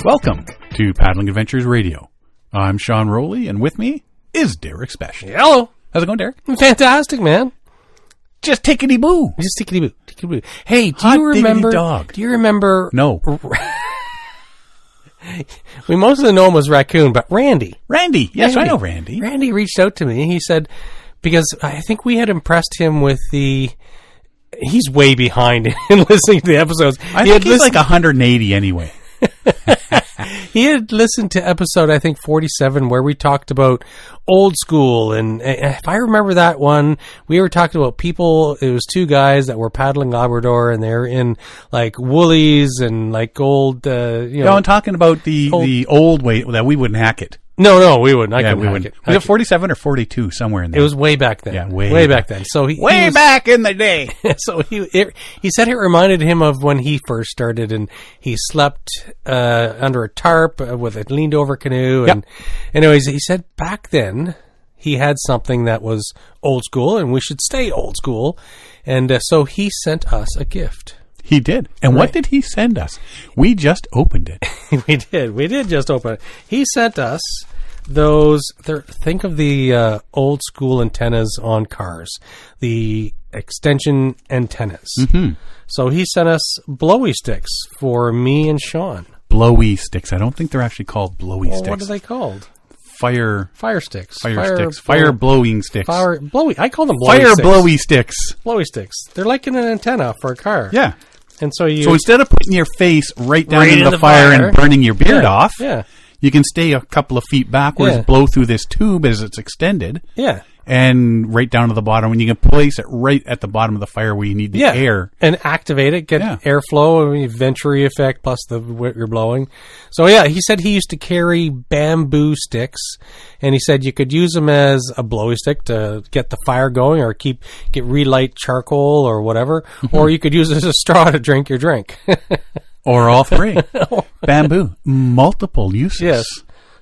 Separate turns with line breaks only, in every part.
Welcome to Paddling Adventures Radio. I'm Sean Rowley, and with me is Derek Spesh.
Hello.
How's it going, Derek?
Fantastic, man.
Just tickety-boo.
Just tickety-boo. Tickety-boo. Hey, do
Hot
you remember...
diggity dog.
Do you remember...
No.
We mostly know him as Raccoon, but Randy.
Randy. Yes, I know Randy.
Randy reached out to me. He said, because I think we had impressed him with the... He's way behind in listening to the episodes.
I think he's like 180 anyway.
He had listened to episode, I think, 47, where we talked about old school. And if I remember that one, we were talking about people. It was two guys that were paddling Labrador, and they're in like woolies and like old,
No, I'm talking about the old way that we wouldn't hack it.
No, we wouldn't.
We wouldn't. Was it 47 or 42, somewhere in there?
It was way back then.
Yeah,
way back then. So he was,
back in the day.
So he said it reminded him of when he first started, and he slept under a tarp with a leaned over canoe. And anyways, he said back then he had something that was old school, and we should stay old school. And so he sent us a gift.
He did. And what did he send us? We just opened it.
We did just open it. He sent us those, think of the old school antennas on cars, the extension antennas. Mm-hmm. So he sent us blowy sticks for me and Sean.
Blowy sticks. I don't think they're actually called blowy sticks.
What are they called?
Fire
sticks.
Fire blowing sticks.
Blowy. I call them blowy
fire
sticks.
Blowy sticks.
Blowy sticks. They're like an antenna for a car.
Yeah.
And so
instead of putting your face right down into the fire and burning your beard off, you can stay a couple of feet backwards, blow through this tube as it's extended, and right down to the bottom, and you can place it right at the bottom of the fire where you need the air.
And activate it, get airflow, Venturi effect, plus what you're blowing. So he said he used to carry bamboo sticks, and he said you could use them as a blowy stick to get the fire going, or relight charcoal or whatever, or you could use it as a straw to drink your drink.
Or all three. Bamboo. Multiple uses.
Yes.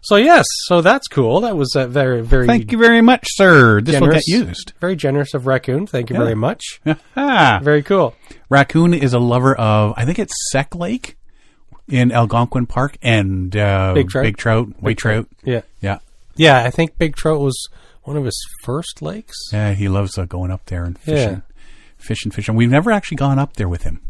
So that's cool. That was very, very...
Thank you very much, sir. This will get used.
Very generous of Raccoon. Thank you very much.
Very
cool.
Raccoon is a lover of, I think it's Sec Lake in Algonquin Park, and big trout, white trout.
Yeah, I think Big Trout was one of his first lakes.
Yeah, he loves going up there and fishing. Fishing. We've never actually gone up there with him.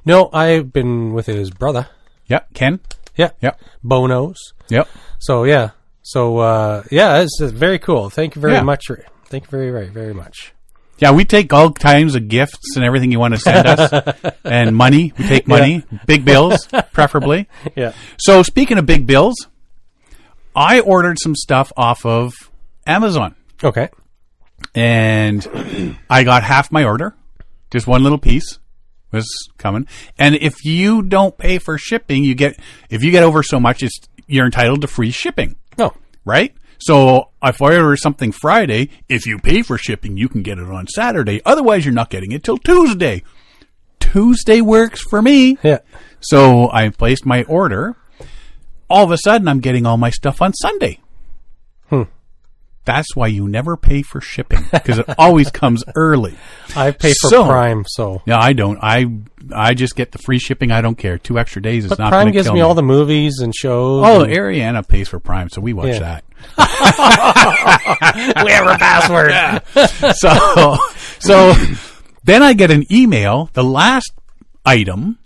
No, I've been with his brother.
Yep, Ken.
Yep. Bonos.
Yep.
So, it's very cool. Thank you very much. Thank you very, very, very much.
Yeah, we take all kinds of gifts and everything you want to send us. And money. We take money. Big bills, preferably.
Yeah.
So, speaking of big bills, I ordered some stuff off of Amazon.
Okay.
And I got half my order. Just one little piece was coming. And if you don't pay for shipping, if you get over so much, you're entitled to free shipping.
Oh.
Right? So if I order something Friday, if you pay for shipping, you can get it on Saturday. Otherwise, you're not getting it till Tuesday. Tuesday works for me.
Yeah.
So I placed my order. All of a sudden, I'm getting all my stuff on Sunday. That's why you never pay for shipping, because it always comes early.
I pay for Prime, so...
Yeah, I don't. I just get the free shipping. I don't care. 2 extra days is not going to kill me.
Prime gives me all the movies and shows.
Oh, Ariana pays for Prime, so we watch that.
We have her password.
Yeah. So then I get an email. The last item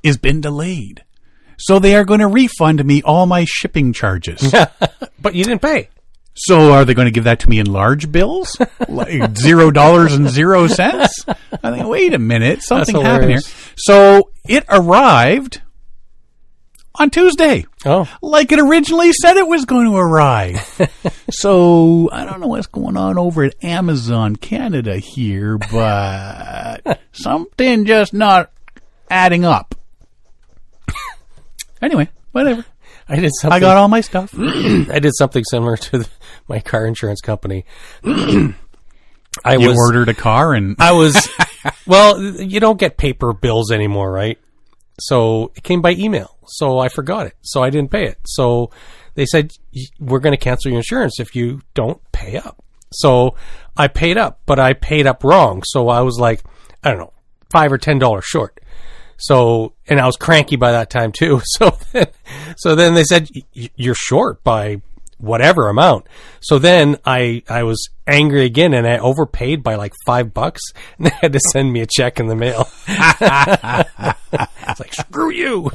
has been delayed. So they are going to refund me all my shipping charges.
But you didn't pay.
So are they going to give that to me in large bills? Like $0.00? I think, wait a minute, something happened here. So it arrived on Tuesday.
Oh.
Like it originally said it was going to arrive. So I don't know what's going on over at Amazon Canada here, but something just not adding up. Anyway, whatever. I got all my stuff.
I did something similar to my car insurance company.
You ordered a car and...
Well, you don't get paper bills anymore, right? So it came by email. So I forgot it. So I didn't pay it. So they said, we're going to cancel your insurance if you don't pay up. So I paid up, but I paid up wrong. So I was like, I don't know, $5 or $10 short. So, and I was cranky by that time too. So then they said, you're short by whatever amount. So then I was angry again, and I overpaid by like $5, and they had to send me a check in the mail. It's like, screw you.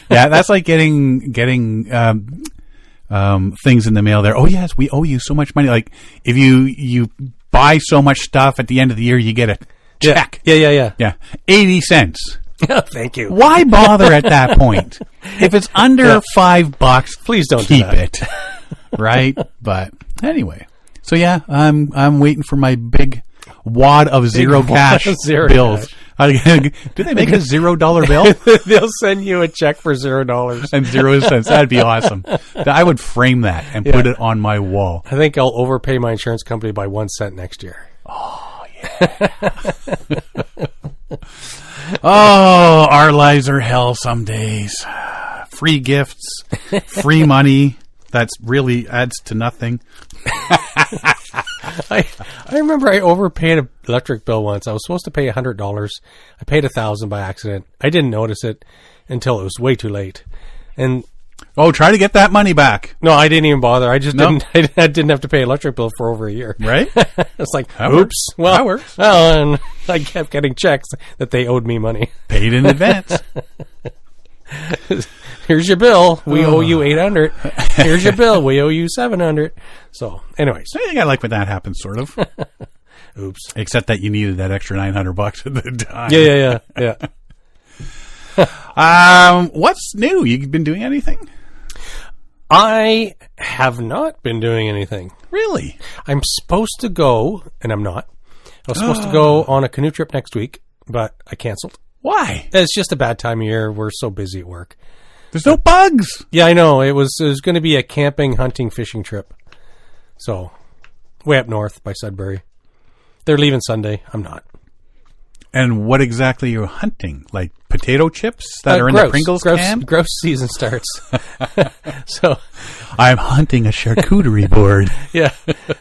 Yeah, that's like getting things in the mail there. Oh yes, we owe you so much money. Like if you buy so much stuff at the end of the year, you get a check.
Yeah.
80 cents.
Thank you.
Why bother at that point? If it's under $5,
please don't
keep it. Right? But anyway. So yeah, I'm waiting for my big wad of zero cash bills. Do they make a $0 bill?
They'll send you a check for $0
and 0 cents. That'd be awesome. I would frame that and put it on my wall.
I think I'll overpay my insurance company by 1 cent next year.
Oh yeah. Oh, our lives are hell some days. Free gifts, free money. That's really adds to nothing.
I remember I overpaid an electric bill once. I was supposed to pay $100. I paid $1,000 by accident. I didn't notice it until it was way too late. And
try to get that money back.
No, I didn't even bother. I just didn't. I didn't have to pay electric bill for over a year.
Right?
It's like,
that
oops.
Works.
Well,
that works.
Well, and I kept getting checks that they owed me money.
Paid in advance.
Here's your bill. We owe you $800. Here's your bill. We owe you $700. So, anyways,
I think I like when that happens, sort of.
Oops.
Except that you needed that extra $900 at the time.
Yeah.
What's new? You've been doing anything?
I have not been doing anything.
Really?
I'm supposed to go, and I'm not. I was supposed to go on a canoe trip next week, but I canceled.
Why?
It's just a bad time of year. We're so busy at work.
There's no bugs.
Yeah, I know. It was going to be a camping, hunting, fishing trip. So, way up north by Sudbury. They're leaving Sunday. I'm not.
And what exactly are you hunting? Like potato chips that are in the Pringles can?
Grouse season starts. So,
I'm hunting a charcuterie board.
Yeah,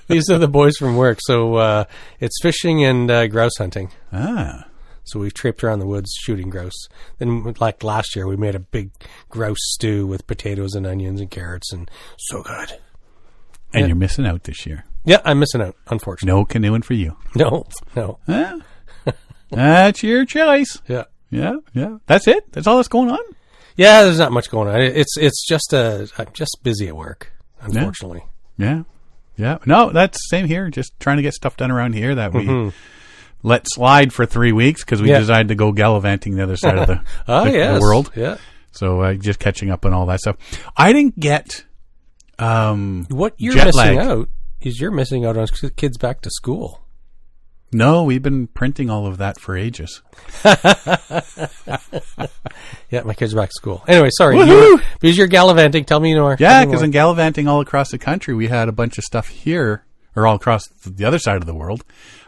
these are the boys from work. So it's fishing and grouse hunting.
Ah.
So we've tripped around the woods shooting grouse. Then, like last year, we made a big grouse stew with potatoes and onions and carrots, and so good.
And you're missing out this year.
Yeah, I'm missing out, unfortunately.
No canoeing for you.
No.
That's your choice.
Yeah.
That's it? That's all that's going on?
Yeah, there's not much going on. It's just I'm just busy at work, unfortunately.
Yeah. No, that's same here. Just trying to get stuff done around here that we let slide for 3 weeks because we decided to go gallivanting the other side of the world.
Yeah.
So just catching up on all that stuff. I didn't get
what you're
jet
missing
lag.
out is you're missing out on kids back to school.
No, we've been printing all of that for ages.
Yeah, my kids are back to school. Anyway, sorry. Because you're gallivanting, tell me more.
Yeah, because in gallivanting all across the country, we had a bunch of stuff here, or all across the other side of the world.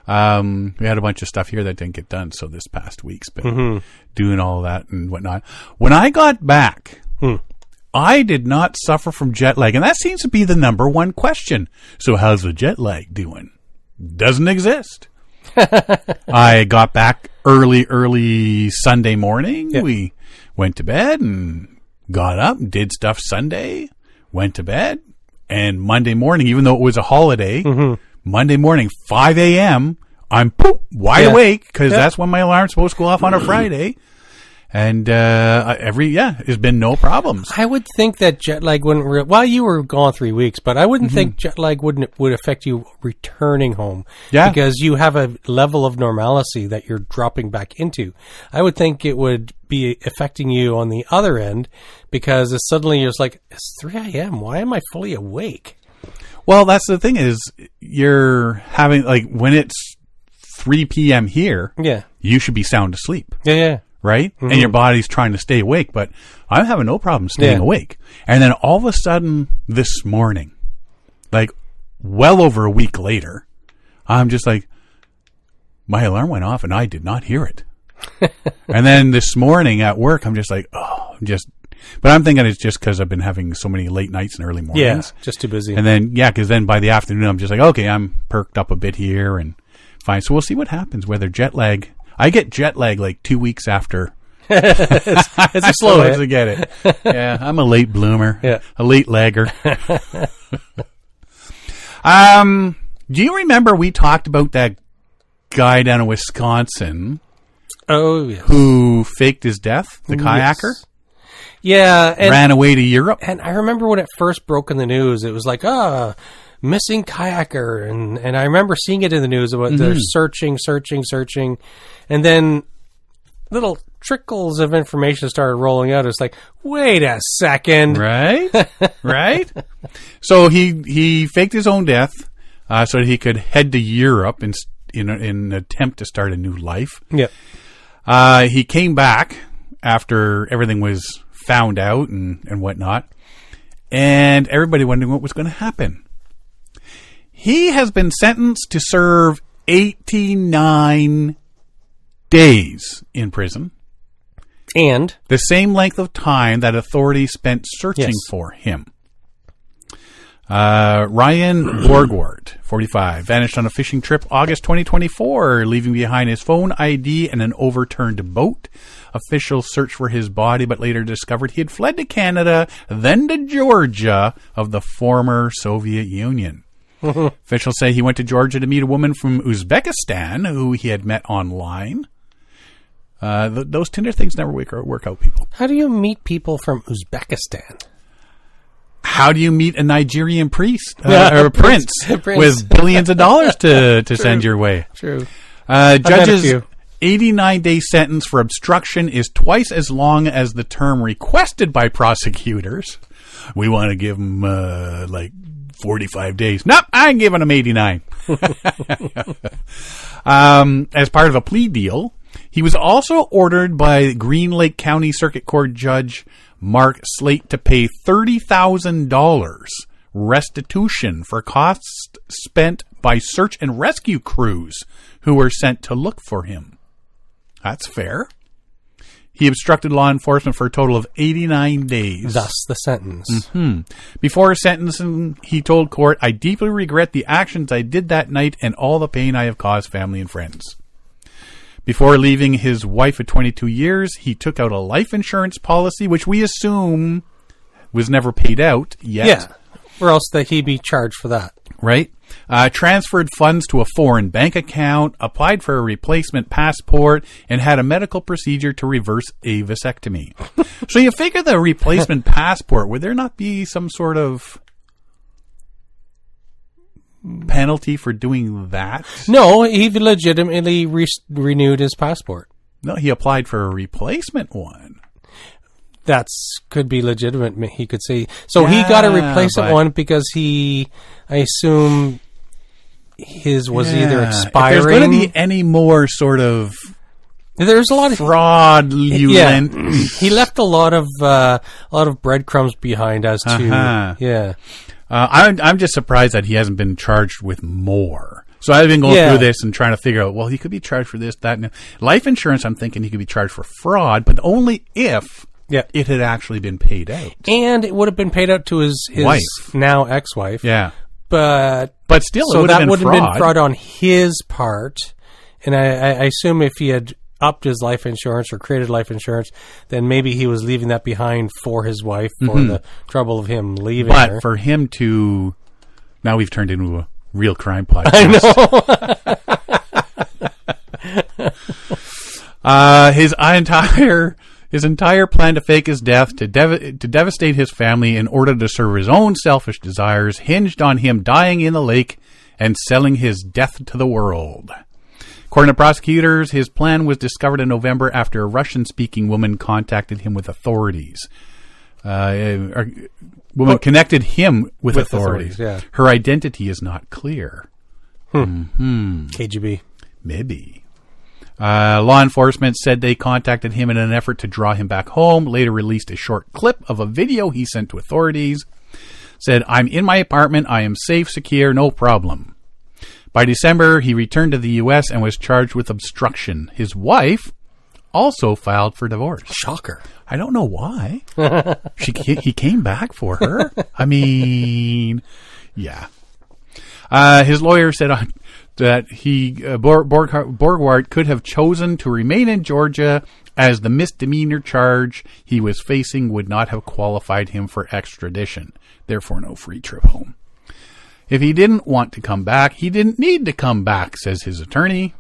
We had a bunch of stuff here that didn't get done, so this past week's been doing all that and whatnot. When I got back, I did not suffer from jet lag, and that seems to be the number one question. So how's the jet lag doing? Doesn't exist. I got back early Sunday morning. Yep. We went to bed and got up and did stuff Sunday, went to bed, and Monday morning, even though it was a holiday, Monday morning, 5 a.m., I'm wide awake because that's when my alarm's supposed to go off on a Friday. And there's been no problems.
I would think that jet lag wouldn't. Well, you were gone 3 weeks, but I wouldn't think jet lag would affect you returning home.
Yeah,
because you have a level of normalcy that you're dropping back into. I would think it would be affecting you on the other end because suddenly you're like, it's 3 a.m. Why am I fully awake?
Well, that's the thing is you're having like when it's 3 p.m. here.
Yeah,
you should be sound asleep.
Yeah.
Right? And your body's trying to stay awake, but I'm having no problem staying awake. And then all of a sudden this morning, like well over a week later, I'm just like, my alarm went off and I did not hear it. And then this morning at work, I'm just like, but I'm thinking it's just because I've been having so many late nights and early mornings.
Yeah, just too busy.
And then, because then by the afternoon, I'm just like, okay, I'm perked up a bit here and fine. So we'll see what happens, whether jet lag. I get jet lag like 2 weeks after
it's a slow hit.
I get it. Yeah, I'm a late bloomer.
Yeah.
A late lagger. Do you remember we talked about that guy down in Wisconsin?
Oh, yes.
Who faked his death, the kayaker?
Yeah.
And ran away to Europe.
And I remember when it first broke in the news, it was like, missing kayaker. And I remember seeing it in the news about they're searching. And then little trickles of information started rolling out. It's like, wait a second.
Right? Right? So he faked his own death so that he could head to Europe in an attempt to start a new life.
Yeah.
He came back after everything was found out and whatnot, and everybody wondering what was going to happen. He has been sentenced to serve 89 days in prison.
And
the same length of time that authorities spent searching for him. Ryan Borgward, 45, vanished on a fishing trip August 2024, leaving behind his phone, ID, and an overturned boat. Officials searched for his body, but later discovered he had fled to Canada, then to Georgia of the former Soviet Union. Officials say he went to Georgia to meet a woman from Uzbekistan who he had met online. Those Tinder things never work out, people.
How do you meet people from Uzbekistan?
How do you meet a Nigerian priest or a prince with billions of dollars to send your way?
True.
Judge's 89-day sentence for obstruction is twice as long as the term requested by prosecutors. We want to give him 45 days. Nope, I'm giving him 89. As part of a plea deal, he was also ordered by Green Lake County Circuit Court Judge Mark Slate to pay $30,000 restitution for costs spent by search and rescue crews who were sent to look for him. That's fair. He obstructed law enforcement for a total of 89 days.
Thus the sentence.
Mm-hmm. Before sentencing, he told court, "I deeply regret the actions I did that night and all the pain I have caused family and friends." Before leaving his wife of 22 years, he took out a life insurance policy, which we assume was never paid out yet.
Yeah, or else that he'd be charged for that.
Right. Transferred funds to a foreign bank account, applied for a replacement passport, and had a medical procedure to reverse a vasectomy. So you figure the replacement passport, would there not be some sort of penalty for doing that?
No, he legitimately renewed his passport.
No, he applied for a replacement one.
Could be legitimate, he could say. So he got a replacement one because I assume his was either expiring.
If there's going to be any more sort of
there's a lot of
fraudulent.
He left a lot of breadcrumbs behind as to
I'm just surprised that he hasn't been charged with more. So I've been going through this and trying to figure out, well, he could be charged for this, that, and life insurance. I'm thinking he could be charged for fraud, but only if it had actually been paid out.
And it would have been paid out to his
wife,
now ex-wife.
Yeah.
But
still,
so that would have been fraud on his part. And I assume if he had upped his life insurance or created life insurance, then maybe he was leaving that behind for his wife for the trouble of him leaving her.
But for him to... Now we've turned into a real crime podcast.
I know.
His entire plan to fake his death, to devastate his family in order to serve his own selfish desires, hinged on him dying in the lake and selling his death to the world. According to prosecutors, his plan was discovered in November after a Russian-speaking woman contacted him with authorities. Woman connected him with authorities.
Yeah.
Her identity is not clear.
KGB.
Maybe. Law enforcement said they contacted him in an effort to draw him back home, later released a short clip of a video he sent to authorities. Said, "I'm in my apartment. I am safe, secure, no problem." By December, he returned to the U.S. and was charged with obstruction. His wife also filed for divorce.
Shocker.
I don't know why. He came back for her. I mean, yeah. His lawyer said that Borgward could have chosen to remain in Georgia, as the misdemeanor charge he was facing would not have qualified him for extradition. Therefore, no free trip home. If he didn't want to come back, he didn't need to come back, says his attorney.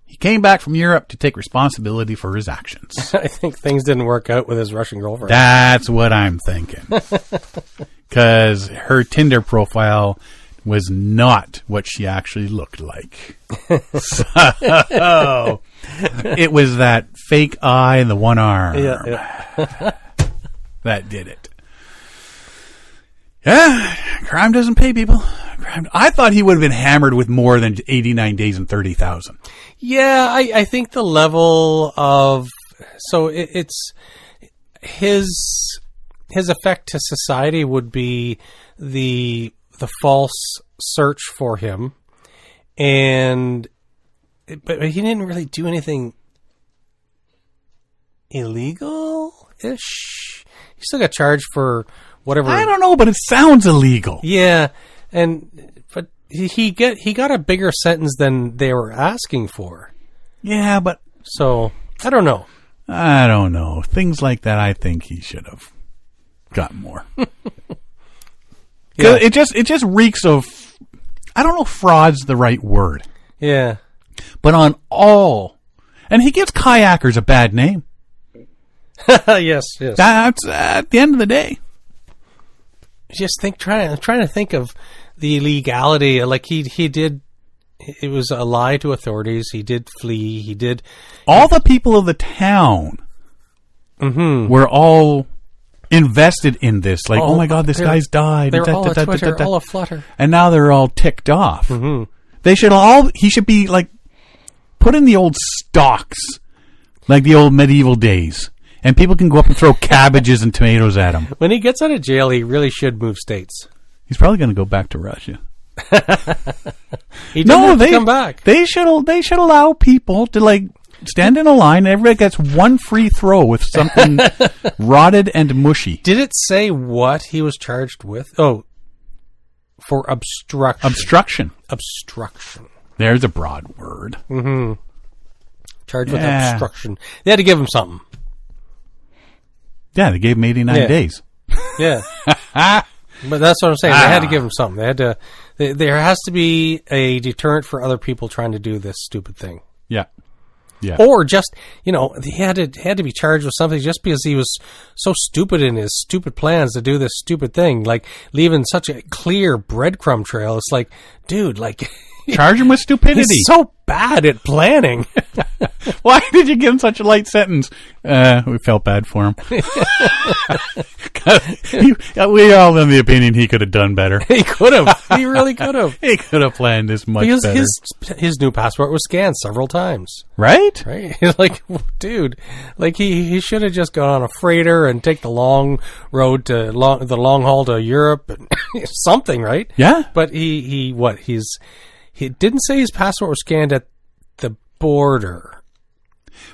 He came back from Europe to take responsibility for his actions.
I think things didn't work out with his Russian girlfriend.
That's what I'm thinking. Because her Tinder profile was not what she actually looked like. So, it was that fake eye and the one arm.
Yeah.
That did it. Yeah, crime doesn't pay, people. I thought he would have been hammered with more than 89 days and 30,000.
Yeah, I think the level of... So it's... His effect to society would be the false search for him, but he didn't really do anything illegal-ish. He still got charged for whatever.
I don't know, but it sounds illegal.
Yeah, but he got a bigger sentence than they were asking for.
Yeah, but
so I don't know.
Things like that, I think he should have got more.
Yeah.
It just reeks of, I don't know if fraud's the right word.
Yeah.
But on all, and he gives kayakers a bad name.
Yes.
That's at the end of the day.
Just trying to think of the illegality. Like he did, it was a lie to authorities. He did flee. All
the people of the town were all invested in this. Like, oh my God, this guy's died.
They're all a flutter.
And now they're all ticked off.
Mm-hmm.
He should be like put in the old stocks, like the old medieval days. And people can go up and throw cabbages and tomatoes at him.
When he gets out of jail, he really should move states.
He's probably going to go back to Russia.
He doesn't have to come back.
They should allow people to like stand in a line. And everybody gets one free throw with something rotted and mushy.
Did it say what he was charged with? Oh, for obstruction. Obstruction.
There's a broad word.
Mm-hmm. Charged with obstruction. They had to give him something.
Yeah, they gave him 89 days.
Yeah. But that's what I'm saying. They had to give him something. They had to. There has to be a deterrent for other people trying to do this stupid thing.
Yeah. Yeah.
Or just, he had to be charged with something just because he was so stupid in his stupid plans to do this stupid thing, like leaving such a clear breadcrumb trail. It's like, dude, like
charge him with stupidity.
He's so bad at planning.
Why did you give him such a light sentence? We felt bad for him. We all in the opinion he could have done better.
He could have. He really could have.
He could have planned this much better.
His new passport was scanned several times.
Right?
He's like, dude, like he should have just gone on a freighter and take the long road to the long haul to Europe and something, right?
Yeah.
But he didn't say his passport was scanned at the border.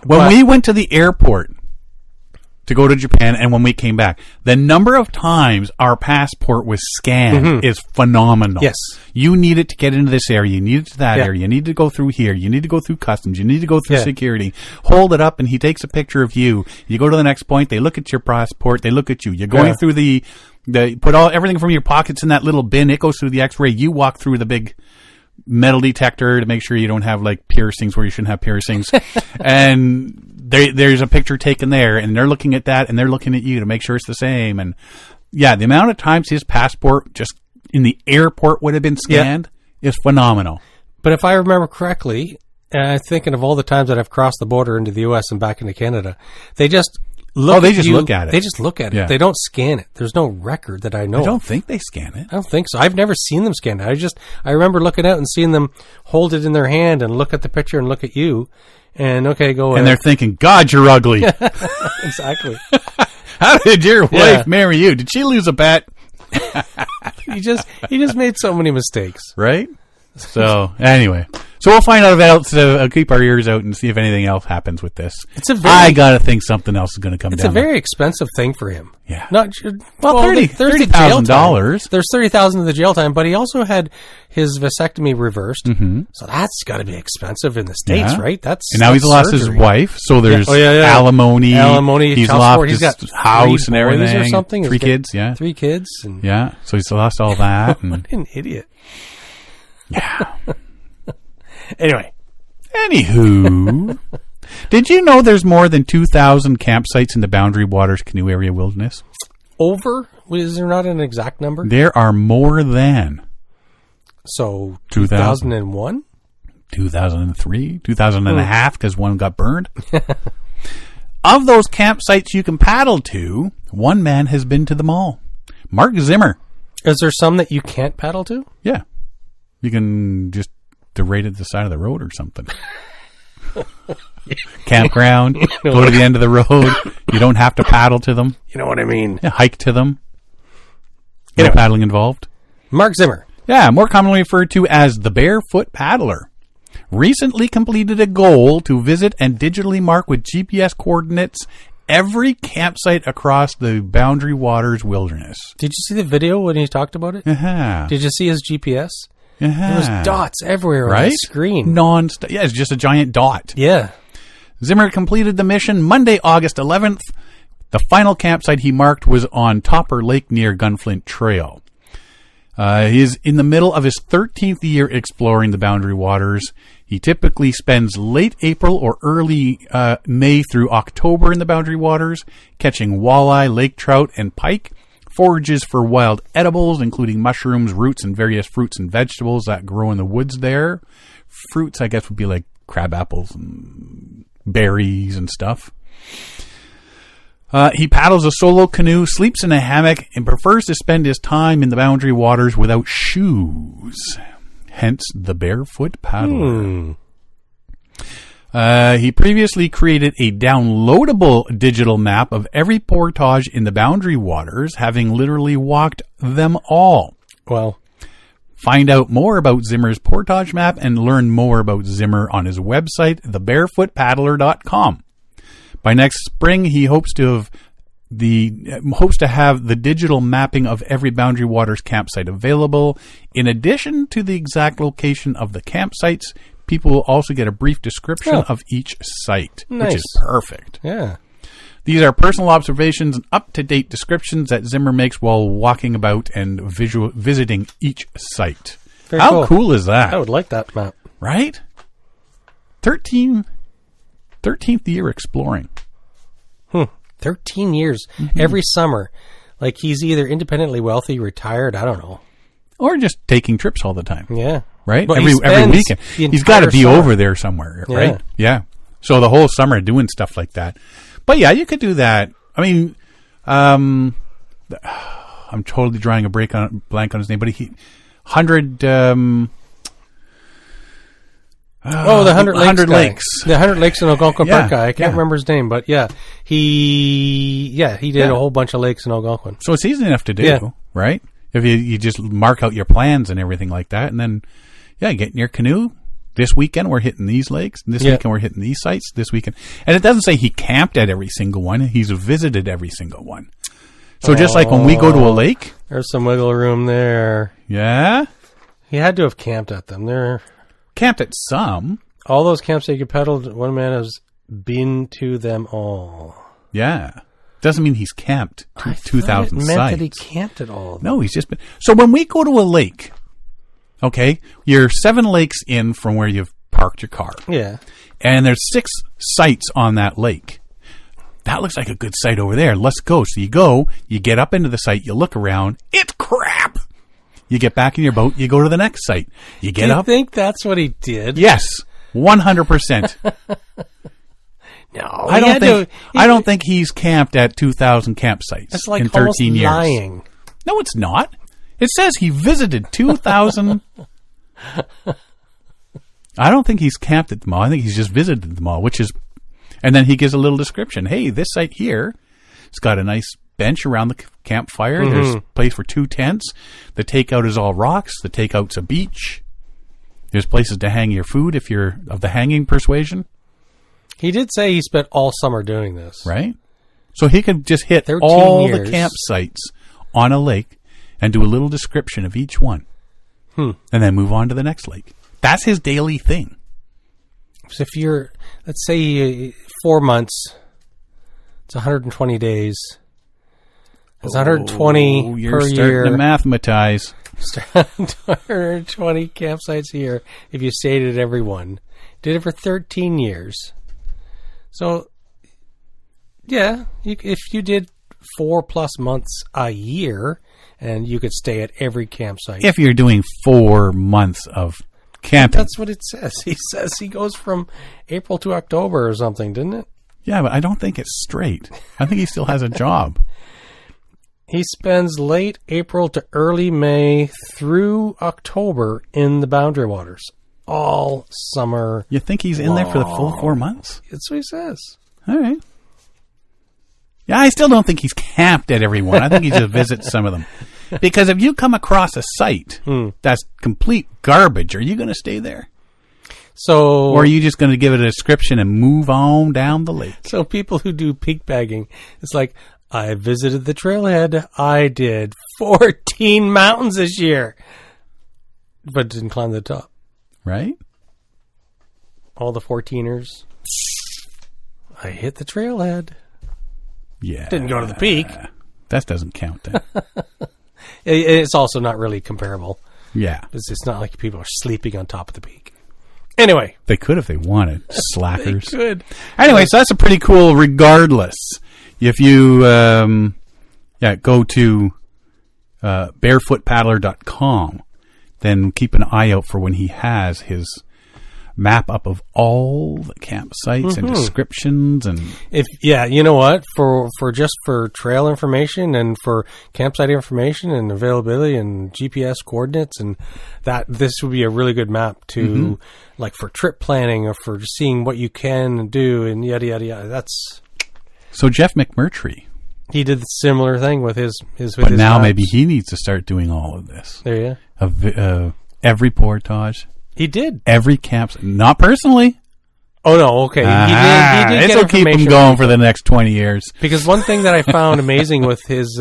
When we went to the airport to go to Japan and when we came back, the number of times our passport was scanned is phenomenal.
Yes.
You need it to get into this area. You need it to that area. You need to go through here. You need to go through customs. You need to go through security. Hold it up and he takes a picture of you. You go to the next point. They look at your passport. They look at you. You're going through the put everything from your pockets in that little bin. It goes through the x-ray. You walk through the big metal detector to make sure you don't have like piercings where you shouldn't have piercings. And there's a picture taken there and they're looking at that and they're looking at you to make sure it's the same. And yeah, the amount of times his passport just in the airport would have been scanned is phenomenal.
But if I remember correctly, and I'm thinking of all the times that I've crossed the border into the U.S. and back into Canada, they just look
look at it.
They just look at it.
Yeah.
They don't scan it. There's no record that I know.
I don't think they scan it.
I don't think so. I've never seen them scan it. I remember looking out and seeing them hold it in their hand and look at the picture and look at you. And okay, go ahead.
And they're thinking, God, you're ugly.
Exactly.
How did your wife marry you? Did she lose a bet?
He just made so many mistakes.
Right? So, anyway, So we'll find out else. Keep our ears out and see if anything else happens with this. I gotta think something else is going to come down.
It's a very expensive thing for him.
Yeah.
Not
$30,000.
There's $30,000 of the jail time, but he also had his vasectomy reversed. Mm-hmm. So that's got to be expensive in the States, right?
And now he's lost his wife, so there's alimony.
He's
lost
his
house and everything.
Or something.
3 kids, yeah.
3 kids.
Yeah, so he's lost all that.
What an idiot.
Yeah.
Anywho,
did you know there's more than 2,000 campsites in the Boundary Waters Canoe Area Wilderness?
Is there not an exact number?
There are more than.
So 2001?
2003, 2000 and a half, because one got burned. Of those campsites you can paddle to, one man has been to them all. Mark Zimmer.
Is there some that you can't paddle to?
Yeah. You can just right at the side of the road or something. Campground. Go to the end of the road. You don't have to paddle to them.
You know what I mean?
Yeah, hike to them. No paddling involved.
Mark Zimmer.
Yeah, more commonly referred to as the Barefoot Paddler. Recently completed a goal to visit and digitally mark with GPS coordinates every campsite across the Boundary Waters Wilderness.
Did you see the video when he talked about it?
Uh-huh.
Did you see his GPS?
Uh-huh.
There was dots everywhere on the screen.
Non-stop. Yeah, it's just a giant dot.
Yeah.
Zimmer completed the mission Monday, August 11th. The final campsite he marked was on Topper Lake near Gunflint Trail. He is in the middle of his 13th year exploring the Boundary Waters. He typically spends late April or early May through October in the Boundary Waters, catching walleye, lake trout, and pike. Forages for wild edibles, including mushrooms, roots, and various fruits and vegetables that grow in the woods there. Fruits, I guess, would be like crab apples and berries and stuff. He paddles a solo canoe, sleeps in a hammock, and prefers to spend his time in the Boundary Waters without shoes. Hence the Barefoot Paddler. He previously created a downloadable digital map of every portage in the Boundary Waters, having literally walked them all.
Well,
find out more about Zimmer's portage map and learn more about Zimmer on his website, thebarefootpaddler.com. By next spring, he hopes to have the digital mapping of every Boundary Waters campsite available. In addition to the exact location of the campsites, people will also get a brief description of each site, which is perfect.
Yeah.
These are personal observations and up-to-date descriptions that Zimmer makes while walking about and visiting each site. How cool is that?
I would like that map.
Right? 13th year exploring.
13 years. Mm-hmm. Every summer. Like he's either independently wealthy, retired, I don't know.
Or just taking trips all the time.
Yeah.
Right? Well, every weekend. He's got to be over there somewhere, right? Yeah. So the whole summer doing stuff like that. But yeah, you could do that. I mean, I'm totally drawing a blank on his name, but the 100 Lakes.
The 100 Lakes in Algonquin Park guy. I can't remember his name, but he did a whole bunch of lakes in Algonquin.
So it's easy enough to do, right? If you just mark out your plans and everything like that, and then, get in your canoe. This weekend we're hitting these lakes. This weekend we're hitting these sites. This weekend. And it doesn't say he camped at every single one. He's visited every single one. So just like when we go to a lake.
There's some wiggle room there.
Yeah?
He had to have camped at them. They're
camped at some.
All those camps that you paddled, one man has been to them all.
Yeah. Doesn't mean he's camped to 2,000 sites. It meant
that he camped at all.
No, he's just been. So when we go to a lake, okay, you're 7 lakes in from where you've parked your car.
Yeah.
And there's 6 sites on that lake. That looks like a good site over there. Let's go. So you go, you get up into the site, you look around. It's crap. You get back in your boat, you go to the next site. You get up.
Do you think that's what he did?
Yes. 100%.
No,
I don't think he's camped at 2,000 campsites
it's
in 13 years.
Lying.
No, it's not. It says he visited 2,000. I don't think he's camped at them all. I think he's just visited them all, and then he gives a little description. Hey, this site here, it's got a nice bench around the campfire. Mm-hmm. There's a place for 2 tents. The takeout is all rocks. The takeout's a beach. There's places to hang your food if you're of the hanging persuasion.
He did say he spent all summer doing this.
Right? So he could just hit all the campsites on a lake and do a little description of each one. And then move on to the next lake. That's his daily thing.
So if you're, let's say 4 months, it's 120 days. It's 120 per year.
You're starting to mathematize.
120 campsites a year if you stayed at every one. Did it for 13 years. So, yeah, if you did 4+ months a year, and you could stay at every campsite.
If you're doing 4 months of camping.
That's what it says. He says he goes from April to October or something, didn't it?
Yeah, but I don't think it's straight. I think he still has a job.
He spends late April to early May through October in the Boundary Waters. All summer.
You think he's in there for the full 4 months?
That's what he says.
All right. Yeah, I still don't think he's camped at every one. I think he just visits some of them. Because if you come across a site that's complete garbage, are you going to stay there?
So,
or are you just going to give it a description and move on down the lake?
So people who do peak bagging, it's like, I visited the trailhead. I did 14 mountains this year, but didn't climb the top.
Right?
All the 14ers. I hit the trailhead.
Yeah.
Didn't go to the peak.
That doesn't count then.
It's also not really comparable.
Yeah.
It's not like people are sleeping on top of the peak. Anyway.
They could if they wanted. Slackers.
They could.
Anyway, so that's a pretty cool regardless. If you go to barefootpaddler.com, then keep an eye out for when he has his map up of all the campsites and descriptions and
you know what, for trail information and for campsite information and availability and GPS coordinates, and that this would be a really good map to like for trip planning or for seeing what you can do and yada yada yada. That's
so Jeff McMurtry.
He did the similar thing with his
but now
maps.
Maybe he needs to start doing all of this.
There you
go. Every portage.
He did.
Every campsite. Not personally.
Oh, no. Okay. He did
this will keep him going for the next 20 years.
Because one thing that I found amazing with his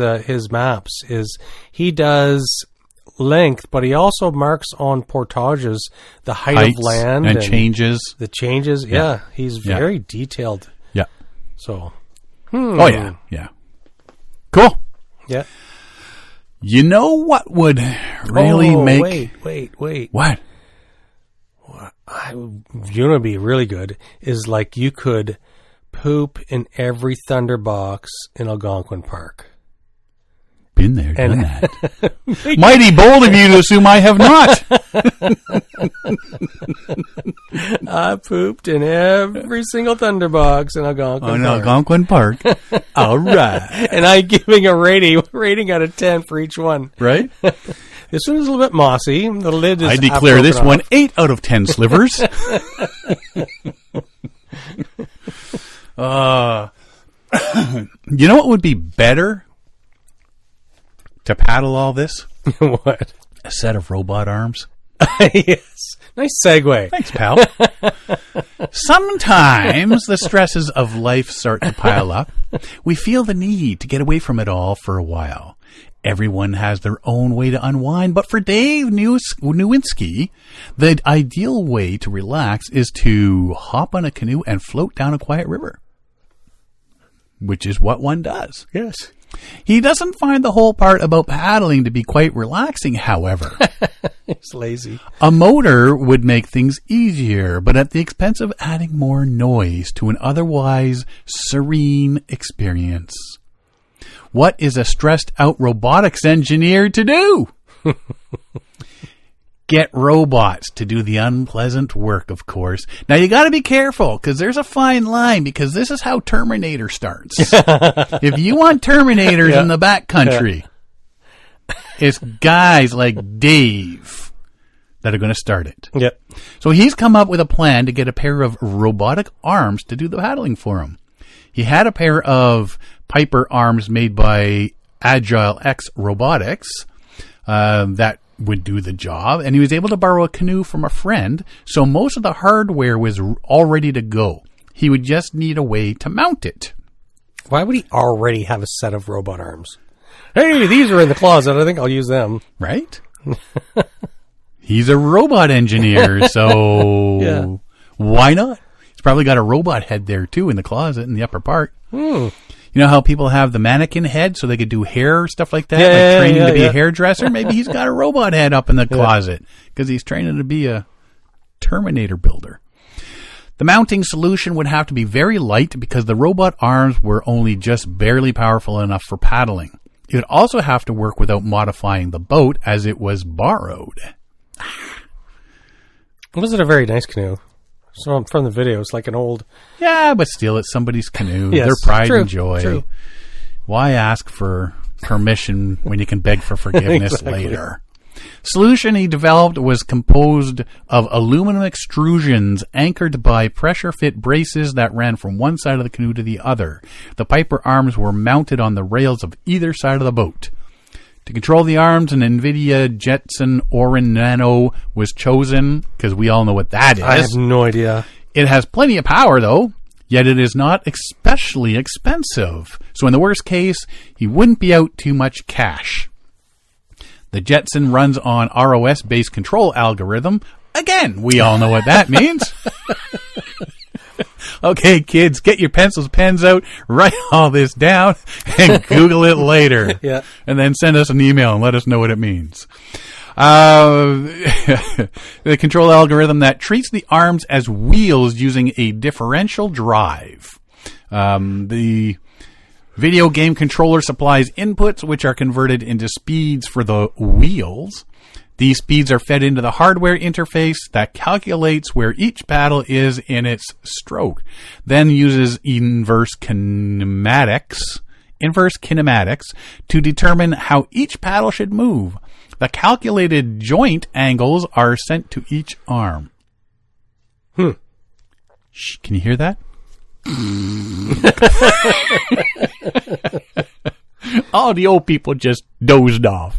maps is he does length, but he also marks on portages the height of land.
And changes.
The changes. Yeah. He's very detailed.
Yeah.
So.
Oh, yeah. Yeah. Cool.
Yeah.
You know what would really make...
Wait.
What?
You know what would be really good is like you could poop in every Thunderbox in Algonquin Park.
Been there, done that. Mighty bold of you to assume I have not.
I pooped in every single Thunderbox in Algonquin Park.
All right.
And I'm giving a rating out of 10 for each one.
Right?
This one is a little bit mossy. The lid is
I declare this one 8 out of 10 slivers. You know what would be better to paddle all this?
What?
A set of robot arms.
Yes. Nice segue.
Thanks, pal. Sometimes the stresses of life start to pile up. We feel the need to get away from it all for a while. Everyone has their own way to unwind, but for Dave Nowinski, the ideal way to relax is to hop on a canoe and float down a quiet river, which is what one does.
Yes.
He doesn't find the whole part about paddling to be quite relaxing, however.
He's lazy.
A motor would make things easier, but at the expense of adding more noise to an otherwise serene experience. What is a stressed-out robotics engineer to do? Get robots to do the unpleasant work, of course. Now, you got to be careful, because there's a fine line, because this is how Terminator starts. If you want Terminators in the backcountry, it's guys like Dave that are going to start it.
Yep.
So he's come up with a plan to get a pair of robotic arms to do the paddling for him. He had a pair of Piper arms made by Agile X Robotics that would do the job, and he was able to borrow a canoe from a friend, so most of the hardware was all ready to go. He would just need a way to mount it.
Why would he already have a set of robot arms? Hey, these are in the closet. I think I'll use them.
Right? He's a robot engineer, so why not? He's probably got a robot head there, too, in the closet in the upper part. You know how people have the mannequin head so they could do hair, stuff like that? Training to be a hairdresser? Maybe he's got a robot head up in the closet because he's training to be a Terminator builder. The mounting solution would have to be very light because the robot arms were only just barely powerful enough for paddling. It would also have to work without modifying the boat as it was borrowed.
Was it a very nice canoe? So from the video, it's like an old...
Yeah, but still, it's somebody's canoe. Yes, their pride and joy. True. Why ask for permission when you can beg for forgiveness later? Solution he developed was composed of aluminum extrusions anchored by pressure-fit braces that ran from one side of the canoe to the other. The Piper arms were mounted on the rails of either side of the boat. To control the arms, an NVIDIA Jetson Orin Nano was chosen, because we all know what that is.
I have no idea.
It has plenty of power, though, yet it is not especially expensive. So in the worst case, he wouldn't be out too much cash. The Jetson runs on ROS-based control algorithm. Again, we all know what that means. Okay, kids, get your pencils, pens out, write all this down, and Google it later.
Yeah.
And then send us an email and let us know what it means. The control algorithm that treats the arms as wheels using a differential drive. The video game controller supplies inputs which are converted into speeds for the wheels. These speeds are fed into the hardware interface that calculates where each paddle is in its stroke, then uses inverse kinematics to determine how each paddle should move. The calculated joint angles are sent to each arm. Shh, can you hear that? All the old people just dozed off.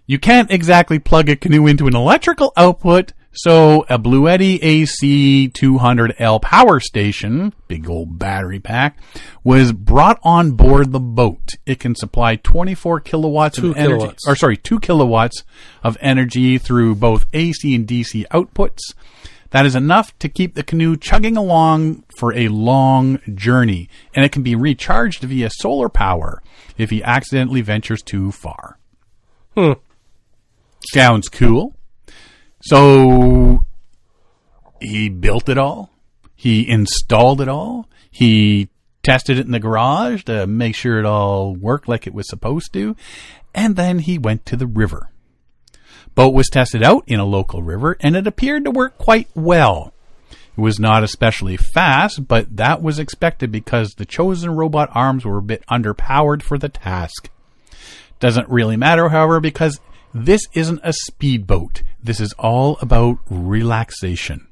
You can't exactly plug a canoe into an electrical output, so a Bluetti AC200L power station, big old battery pack, was brought on board the boat. It can supply 24 kilowatts of energy, 2 kilowatts of energy through both AC and DC outputs. That is enough to keep the canoe chugging along for a long journey, and it can be recharged via solar power if he accidentally ventures too far. Sounds cool. So he built it all. He installed it all. He tested it in the garage to make sure it all worked like it was supposed to. And then he went to the river. Boat was tested out in a local river, and it appeared to work quite well. It was not especially fast, but that was expected because the chosen robot arms were a bit underpowered for the task. Doesn't really matter, however, because this isn't a speedboat. This is all about relaxation.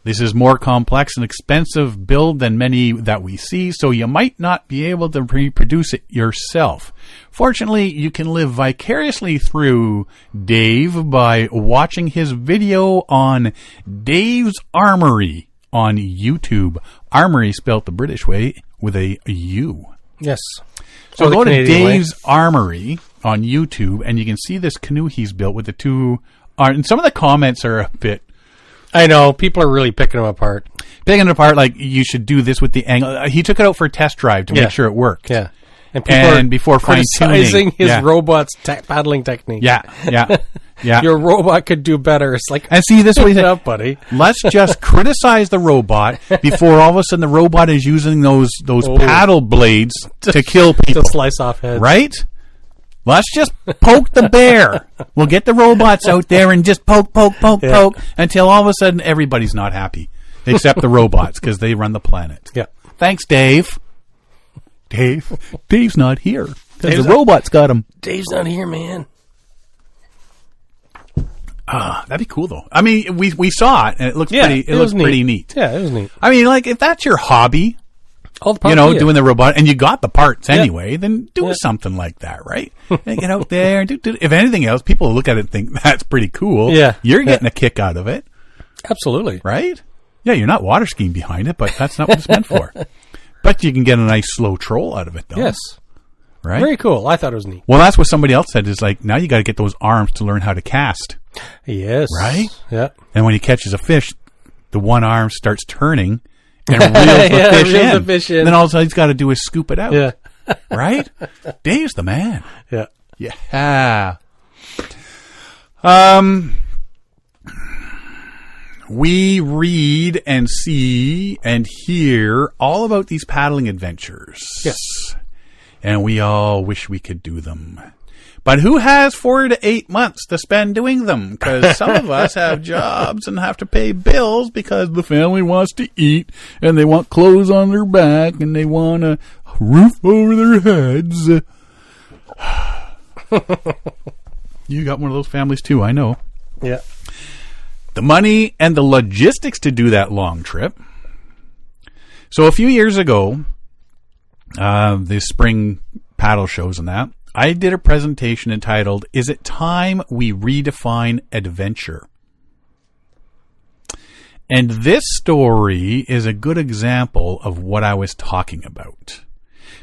This is more complex and expensive build than many that we see, so you might not be able to reproduce it yourself. Fortunately, you can live vicariously through Dave by watching his video on Dave's Armory on YouTube. Armory spelt the British way with a U.
Yes.
So go to Dave's Armory on YouTube, and you can see this canoe he's built with the two. And some of the comments are a bit.
I know people are really picking them apart.
Like you should do this with the angle. He took it out for a test drive to make sure it worked.
Yeah,
and people are before
criticizing his robot's paddling technique.
Yeah.
Your robot could do better. It's like,
and see this way,
up, buddy.
Let's just criticize the robot before all of a sudden the robot is using those paddle blades to kill people,
to slice off heads,
right? Let's just poke the bear. We'll get the robots out there and just poke until all of a sudden everybody's not happy, except the robots because they run the planet.
Yeah.
Thanks, Dave. Dave's not here because the robots got him.
Dave's not here, man.
That'd be cool though. I mean, we saw it and it looks pretty. It looks pretty neat.
Yeah, it was neat.
I mean, like if that's your hobby,
All the parts,
doing the robot, and you got the parts anyway, then do something like that, right? And get out there and do. If anything else, people look at it and think that's pretty cool.
Yeah.
You're getting a kick out of it.
Absolutely.
Right? Yeah, you're not water skiing behind it, but that's not what it's meant for. But you can get a nice slow troll out of it, though.
Yes.
Right?
Very cool. I thought it was neat.
Well, that's what somebody else said, is like, now you got to get those arms to learn how to cast.
Yes.
Right?
Yeah.
And when he catches a fish, the one arm starts turning and reels the fish in. And then all of a sudden he's got to do is scoop it out.
Yeah.
Right? Dave's the man.
Yeah.
Yeah. We read and see and hear all about these paddling adventures.
Yes.
And we all wish we could do them. But who has 4 to 8 months to spend doing them? Because some of us have jobs and have to pay bills because the family wants to eat and they want clothes on their back and they want a roof over their heads. You got one of those families too, I know.
Yeah.
The money and the logistics to do that long trip. So a few years ago, the spring paddle shows and that, I did a presentation entitled, "Is It Time We Redefine Adventure?" And this story is a good example of what I was talking about.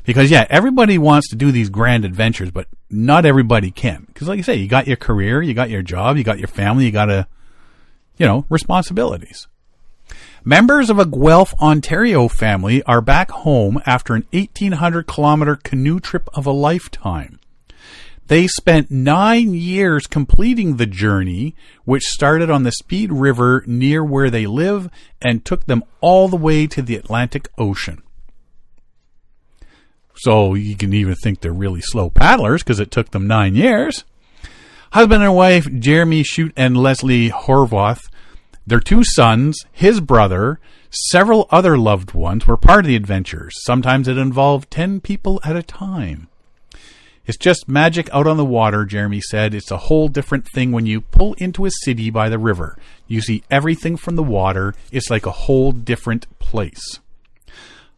Because, everybody wants to do these grand adventures, but not everybody can. Because, like I say, you got your career, you got your job, you got your family, you got responsibilities. Members of a Guelph, Ontario family are back home after an 1,800-kilometer canoe trip of a lifetime. They spent 9 years completing the journey, which started on the Speed River near where they live and took them all the way to the Atlantic Ocean. So you can even think they're really slow paddlers because it took them 9 years. Husband and wife, Jeremy Shute and Leslie Horvath, their 2 sons, his brother, several other loved ones were part of the adventures. Sometimes it involved 10 people at a time. It's just magic out on the water, Jeremy said. It's a whole different thing when you pull into a city by the river. You see everything from the water. It's like a whole different place.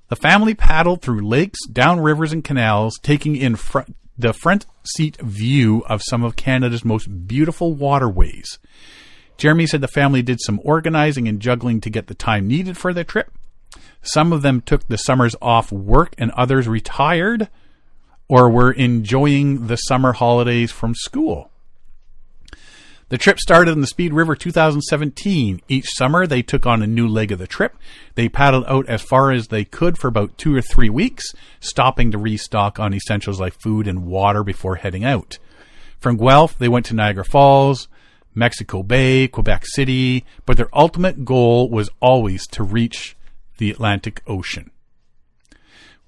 The family paddled through lakes, down rivers and canals, taking in the front seat view of some of Canada's most beautiful waterways. Jeremy said the family did some organizing and juggling to get the time needed for the trip. Some of them took the summers off work and others retired or were enjoying the summer holidays from school. The trip started in the Speed River 2017. Each summer, they took on a new leg of the trip. They paddled out as far as they could for about 2 or 3 weeks, stopping to restock on essentials like food and water before heading out. From Guelph, they went to Niagara Falls, Mexico Bay, Quebec City, but their ultimate goal was always to reach the Atlantic Ocean.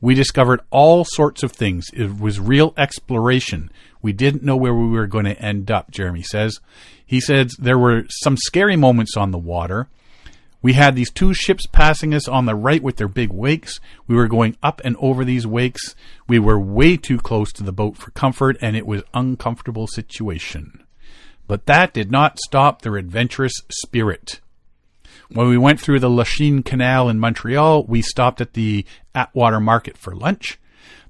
We discovered all sorts of things. It was real exploration. We didn't know where we were going to end up, Jeremy says. He says there were some scary moments on the water. We had these 2 ships passing us on the right with their big wakes. We were going up and over these wakes. We were way too close to the boat for comfort, and it was an uncomfortable situation. But that did not stop their adventurous spirit. When we went through the Lachine Canal in Montreal, we stopped at the Atwater Market for lunch.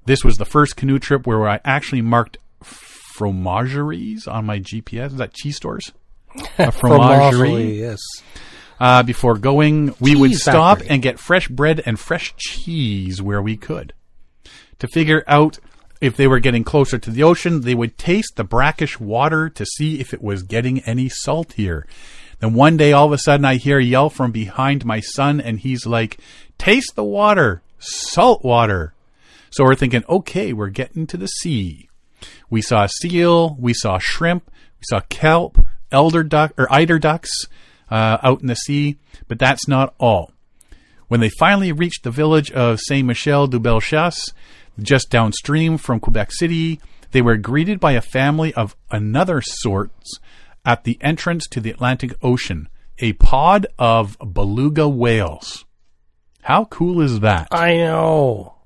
This was the first canoe trip where I actually marked fromageries on my GPS. Is that cheese stores? A fromagerie,
yes.
Before going, we would stop and get fresh bread and fresh cheese where we could. To figure out if they were getting closer to the ocean, they would taste the brackish water to see if it was getting any saltier. Then one day, all of a sudden, I hear a yell from behind my son, and he's like, "Taste the water, salt water." So we're thinking, okay, we're getting to the sea. We saw seal, we saw shrimp, we saw kelp, eider ducks out in the sea, but that's not all. When they finally reached the village of Saint-Michel-du-Bellechasse, just downstream from Quebec City, they were greeted by a family of another sorts at the entrance to the Atlantic Ocean, a pod of beluga whales. How cool is that?
I know.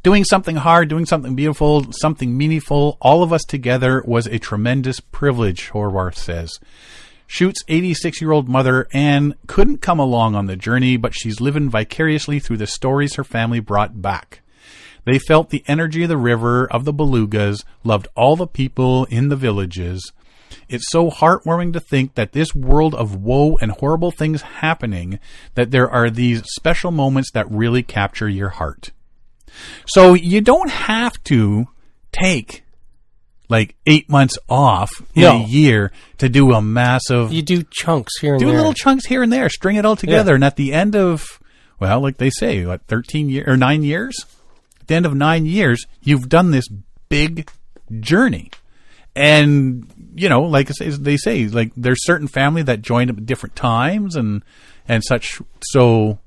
Doing something hard, doing something beautiful, something meaningful, all of us together was a tremendous privilege, Horvath says. Schutz's 86-year-old mother, Anne, couldn't come along on the journey, but she's living vicariously through the stories her family brought back. They felt the energy of the river, of the belugas, loved all the people in the villages. It's so heartwarming to think that this world of woe and horrible things happening, that there are these special moments that really capture your heart. So you don't have to take like 8 months off in a year to do a massive...
You do chunks here and there.
Do little chunks here and there. String it all together. Yeah. And at the end of, well, like they say, what, 13 years or 9 years? At the end of 9 years, you've done this big journey. And, you know, like they say, like there's certain family that joined at different times and such. So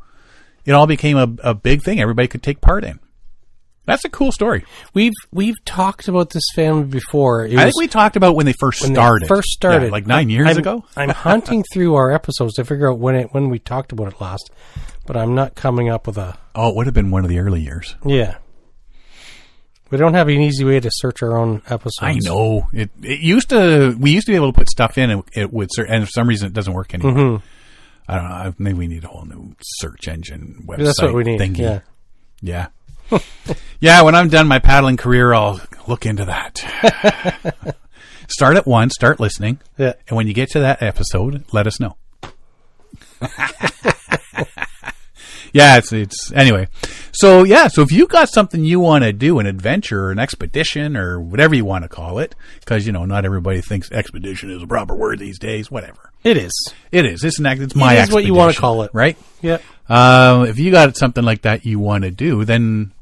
it all became a big thing everybody could take part in. That's a cool story.
We've talked about this family before.
I think we talked about when they first started. Yeah, like 9 years ago.
I'm hunting through our episodes to figure out when we talked about it last, but I'm not coming up with a...
Oh, it would have been one of the early years.
Yeah. We don't have an easy way to search our own episodes.
I know. It used to... We used to be able to put stuff in and it would search, and for some reason it doesn't work anymore. Mm-hmm. I don't know. Maybe we need a whole new search engine website.
That's what we need.
Thingy. Yeah. Yeah, when I'm done my paddling career, I'll look into that. Start at one, start listening.
Yeah.
And when you get to that episode, let us know. Yeah, it's anyway. So if you got something you want to do, an adventure or an expedition or whatever you want to call it, because, you know, not everybody thinks expedition is a proper word these days, whatever.
It is.
It's my expedition. It is
what you want to call it.
Right?
Yeah.
If you got something like that you want to do, then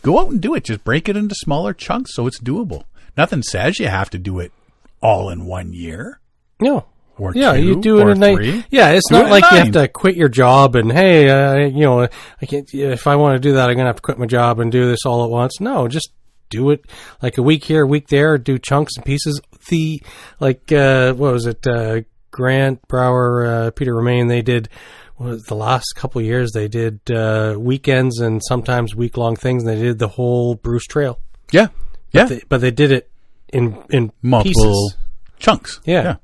go out and do it. Just break it into smaller chunks so it's doable. Nothing says you have to do it all in 1 year.
No.
Or
you do it in 9. Yeah, it's not like you have to quit your job and, hey, I can't. If I want to do that, I'm going to have to quit my job and do this all at once. No, just do it like a week here, a week there, do chunks and pieces. What was it? Grant Brower, Peter Romaine, they did... the last couple of years, they did weekends and sometimes week-long things, and they did the whole Bruce Trail.
Yeah,
but they did it in
multiple
pieces.
Chunks.
Yeah.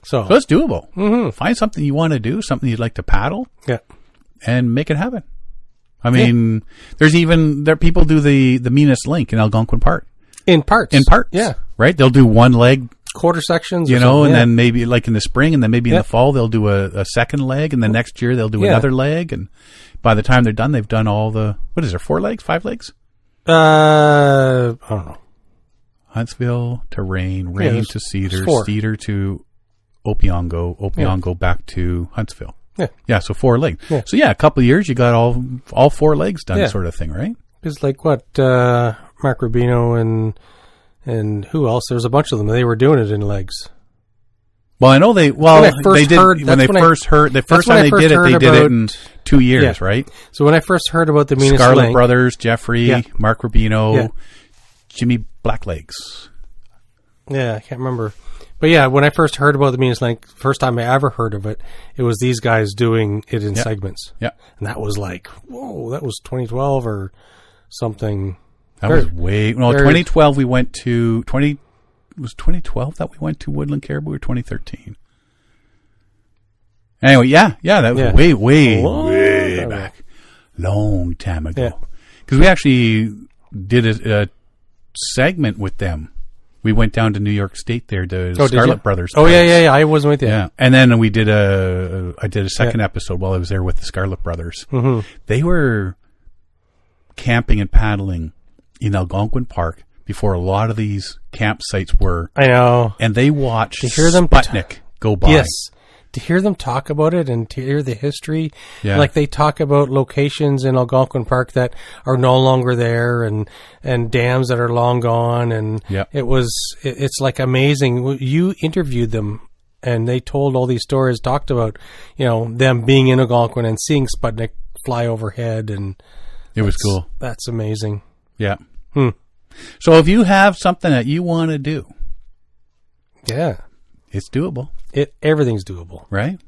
So
it's doable.
Mm-hmm.
Find something you want to do, something you'd like to paddle, and make it happen. I mean, there are people do the Minas Link in Algonquin Park.
In parts,
yeah, right. They'll do one leg.
Quarter sections,
and then maybe like in the spring, and then maybe in the fall they'll do a second leg, and then next year they'll do another leg, and by the time they're done, they've done all the 4 legs, 5 legs?
I don't know.
Huntsville to Rain to Cedar, Cedar to Opeongo back to Huntsville. Yeah. So 4 legs. Yeah. So a couple of years you got all 4 legs done, sort of thing, right?
It's like what Mark Rubino and who else? There's a bunch of them. They were doing it in legs.
Well, I know they did the first time they did it in 2 years, right?
So when I first heard about the Minas
Scarlett
Link,
Brothers, Jeffrey, Mark Rubino, Jimmy Blacklegs.
Yeah, I can't remember. But when I first heard about the Minas Link, first time I ever heard of it, it was these guys doing it in segments.
Yeah.
And that was like, whoa, that was 2012 or something.
That was 2012 we went to... Was 2012 that we went to Woodland Caribou or 2013? Anyway, that was way back. Long time ago. Because we actually did a segment with them. We went down to New York State there to Scarlett Brothers.
Oh, yeah. I wasn't with you.
Yeah. And then I did a second episode while I was there with the Scarlett Brothers. Mm-hmm. They were camping and paddling in Algonquin Park before a lot of these campsites were.
I know.
And they watched Sputnik go by.
Yes. To hear them talk about it and to hear the history. Yeah. Like they talk about locations in Algonquin Park that are no longer there and dams that are long gone. And it's like amazing. You interviewed them and they told all these stories, talked about, them being in Algonquin and seeing Sputnik fly overhead. And
it was cool.
That's amazing.
Yeah. So if you have something that you want to do, it's doable.
Everything's doable,
right?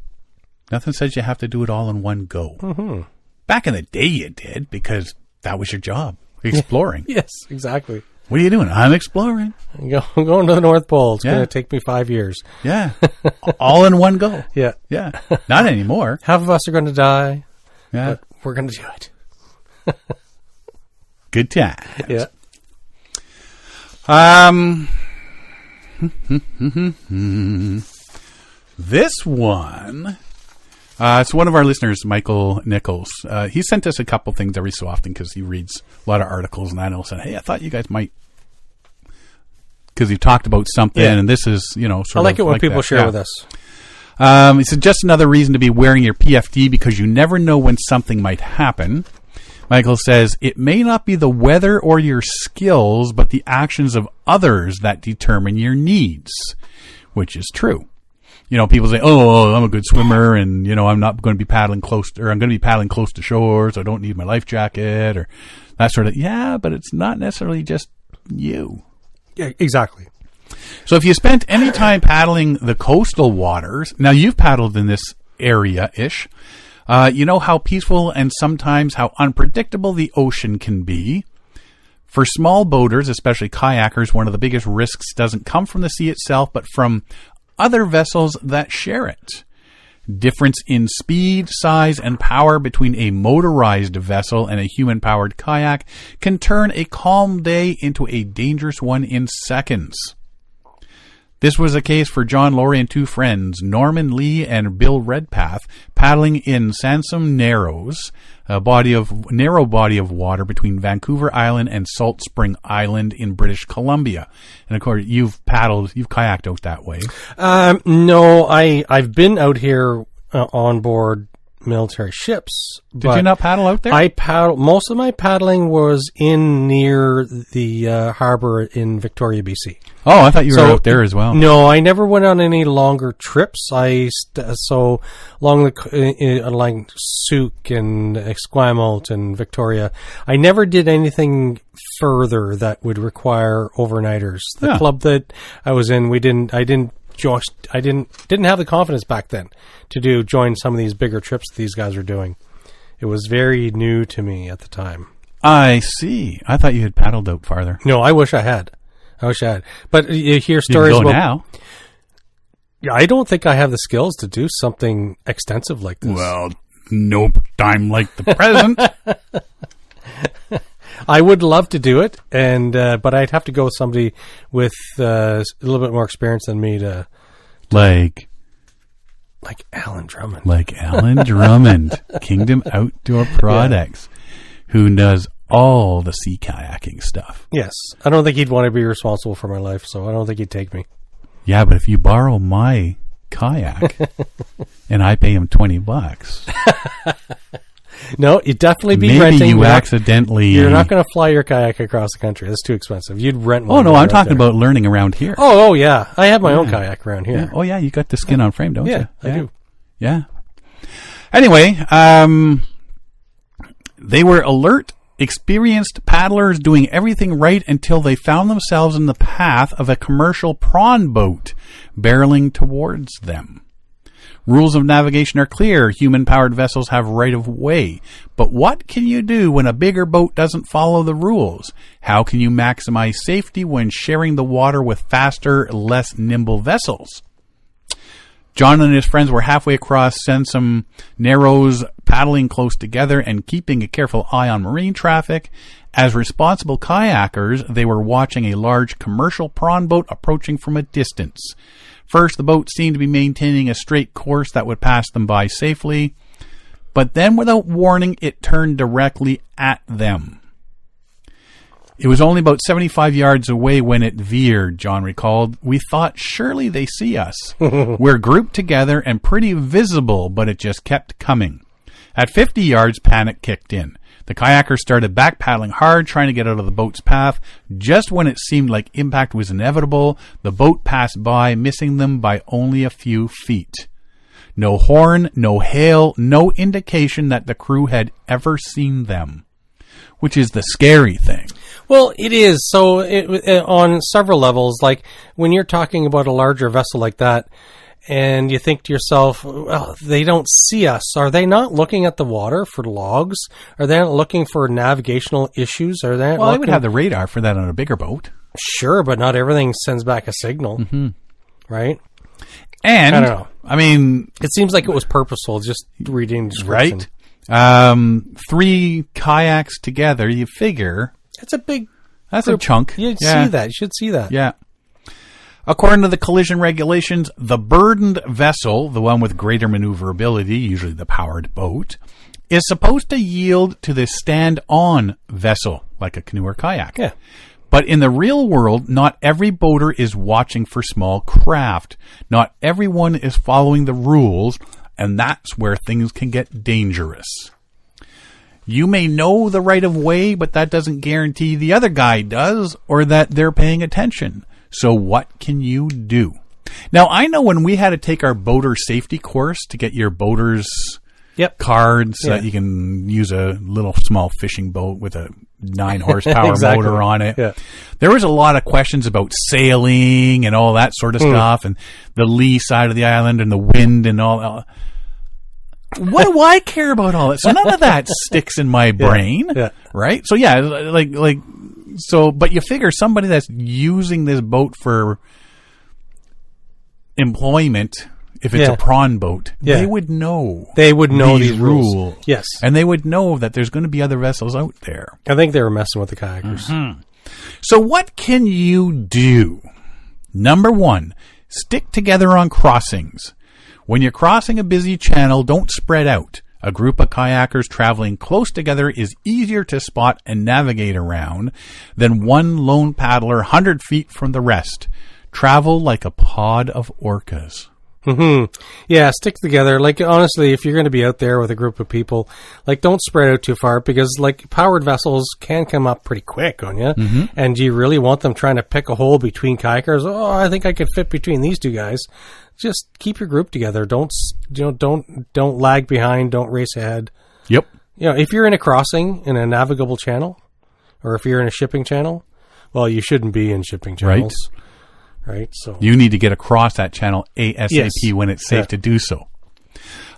Nothing says you have to do it all in one go. Back in the day, you did because that was your job, exploring.
Yes, exactly.
What are you doing? I'm exploring.
I'm going to the North Pole. It's going to take me 5 years.
Yeah. All in one go.
Yeah.
Yeah. Not anymore.
Half of us are going to die.
Yeah.
But we're going to do it.
Good time.
Yeah.
This one, it's one of our listeners, Michael Nichols. He sent us a couple things every so often because he reads a lot of articles, and I know said, "Hey, I thought you guys might," because you talked about something, and this is, sort
I like it when people share with us.
He said, just another reason to be wearing your PFD because you never know when something might happen. Michael says, it may not be the weather or your skills, but the actions of others that determine your needs, which is true. People say, oh, I'm a good swimmer and, I'm not going to be paddling close, or I'm going to be paddling close to shore, so I don't need my life jacket or that sort of, yeah, but it's not necessarily just you.
Yeah, exactly.
So if you spent any time paddling the coastal waters, now you've paddled in this area-ish, you know how peaceful and sometimes how unpredictable the ocean can be. For small boaters, especially kayakers, one of the biggest risks doesn't come from the sea itself, but from other vessels that share it. Difference in speed, size, and power between a motorized vessel and a human-powered kayak can turn a calm day into a dangerous one in seconds. This was the case for John Laurie and two friends, Norman Lee and Bill Redpath, paddling in Sansom Narrows, a narrow body of water between Vancouver Island and Salt Spring Island in British Columbia. And of course, you've kayaked out that way.
No, I've been out here on board military ships.
Did you not paddle out there?
Most of my paddling was in near the harbor in Victoria, BC.
Oh, I thought you were out there as well.
No, I never went on any longer trips. So along like Souk and Esquimalt and Victoria, I never did anything further that would require overnighters. The club that I was in, I didn't have the confidence back then to join some of these bigger trips that these guys are doing. It was very new to me at the time.
I see. I thought you had paddled out farther.
No, I wish I had. But you hear stories
about now.
I don't think I have the skills to do something extensive like this.
Well, no time like the present.
I would love to do it, but I'd have to go with somebody with a little bit more experience than me to
like
Alan Drummond.
Like Alan Drummond, Kingdom Outdoor Products, who does all the sea kayaking stuff.
Yes. I don't think he'd want to be responsible for my life, so I don't think he'd take me.
Yeah, but if you borrow my kayak and I pay him $20...
No, you'd definitely be
maybe
renting.
Maybe you accidentally...
You're not going to fly your kayak across the country. That's too expensive. You'd rent one.
Oh, no, I'm talking about learning around here.
Oh, yeah. I have my own kayak around here.
Yeah. Oh, yeah, you got the skin on frame, don't you?
Yeah, I do.
Yeah. Anyway, they were alert, experienced paddlers doing everything right until they found themselves in the path of a commercial prawn boat barreling towards them. Rules of navigation are clear. Human-powered vessels have right of way. But what can you do when a bigger boat doesn't follow the rules? How can you maximize safety when sharing the water with faster, less nimble vessels? John and his friends were halfway across Sansom Narrows, paddling close together and keeping a careful eye on marine traffic. As responsible kayakers, they were watching a large commercial prawn boat approaching from a distance. First, the boat seemed to be maintaining a straight course that would pass them by safely, but then without warning, it turned directly at them. It was only about 75 yards away when it veered, John recalled. We thought, surely they see us. We're grouped together and pretty visible, but it just kept coming. At 50 yards, panic kicked in. The kayakers started back paddling hard, trying to get out of the boat's path. Just when it seemed like impact was inevitable, the boat passed by, missing them by only a few feet. No horn, no hail, no indication that the crew had ever seen them, which is the scary thing.
Well, it is. So on several levels, like when you're talking about a larger vessel like that, and you think to yourself, well, they don't see us. Are they not looking at the water for logs? Are they not looking for navigational issues? Are they?
Well, they would have the radar for that on a bigger boat.
Sure, but not everything sends back a signal, right?
And I don't know. I mean,
it seems like it was purposeful. Just reading the description,
right? 3 kayaks together. You figure
that's a big.
That's a chunk.
You see that. You should see that.
Yeah. According to the collision regulations, the burdened vessel, the one with greater maneuverability, usually the powered boat, is supposed to yield to the stand-on vessel, like a canoe or kayak.
Yeah.
But in the real world, not every boater is watching for small craft. Not everyone is following the rules, and that's where things can get dangerous. You may know the right of way, but that doesn't guarantee the other guy does, or that they're paying attention. So what can you do? Now, I know when we had to take our boater safety course to get your boater's cards so that you can use a little small fishing boat with a 9 horsepower motor on it. Yeah. There was a lot of questions about sailing and all that sort of stuff, and the lee side of the island and the wind and all. What do I care about all that? So none of that sticks in my brain, right? So but you figure somebody that's using this boat for employment, if it's a prawn boat, they would know.
They would know
these rules.
Yes.
And they would know that there's going to be other vessels out there.
I think they were messing with the kayakers.
Mm-hmm. So what can you do? Number 1, stick together on crossings. When you're crossing a busy channel, don't spread out. A group of kayakers traveling close together is easier to spot and navigate around than one lone paddler 100 feet from the rest. Travel like a pod of orcas.
Yeah, stick together. Like, honestly, if you're going to be out there with a group of people, like, don't spread out too far, because, like, powered vessels can come up pretty quick on you. And do you really want them trying to pick a hole between kayakers? Oh, I think I could fit between these 2 guys. Just keep your group together. Don't lag behind. Don't race ahead.
Yep.
If you're in a crossing in a navigable channel, or if you're in a shipping channel, well, you shouldn't be in shipping channels. Right. So
you need to get across that channel ASAP when it's safe to do so.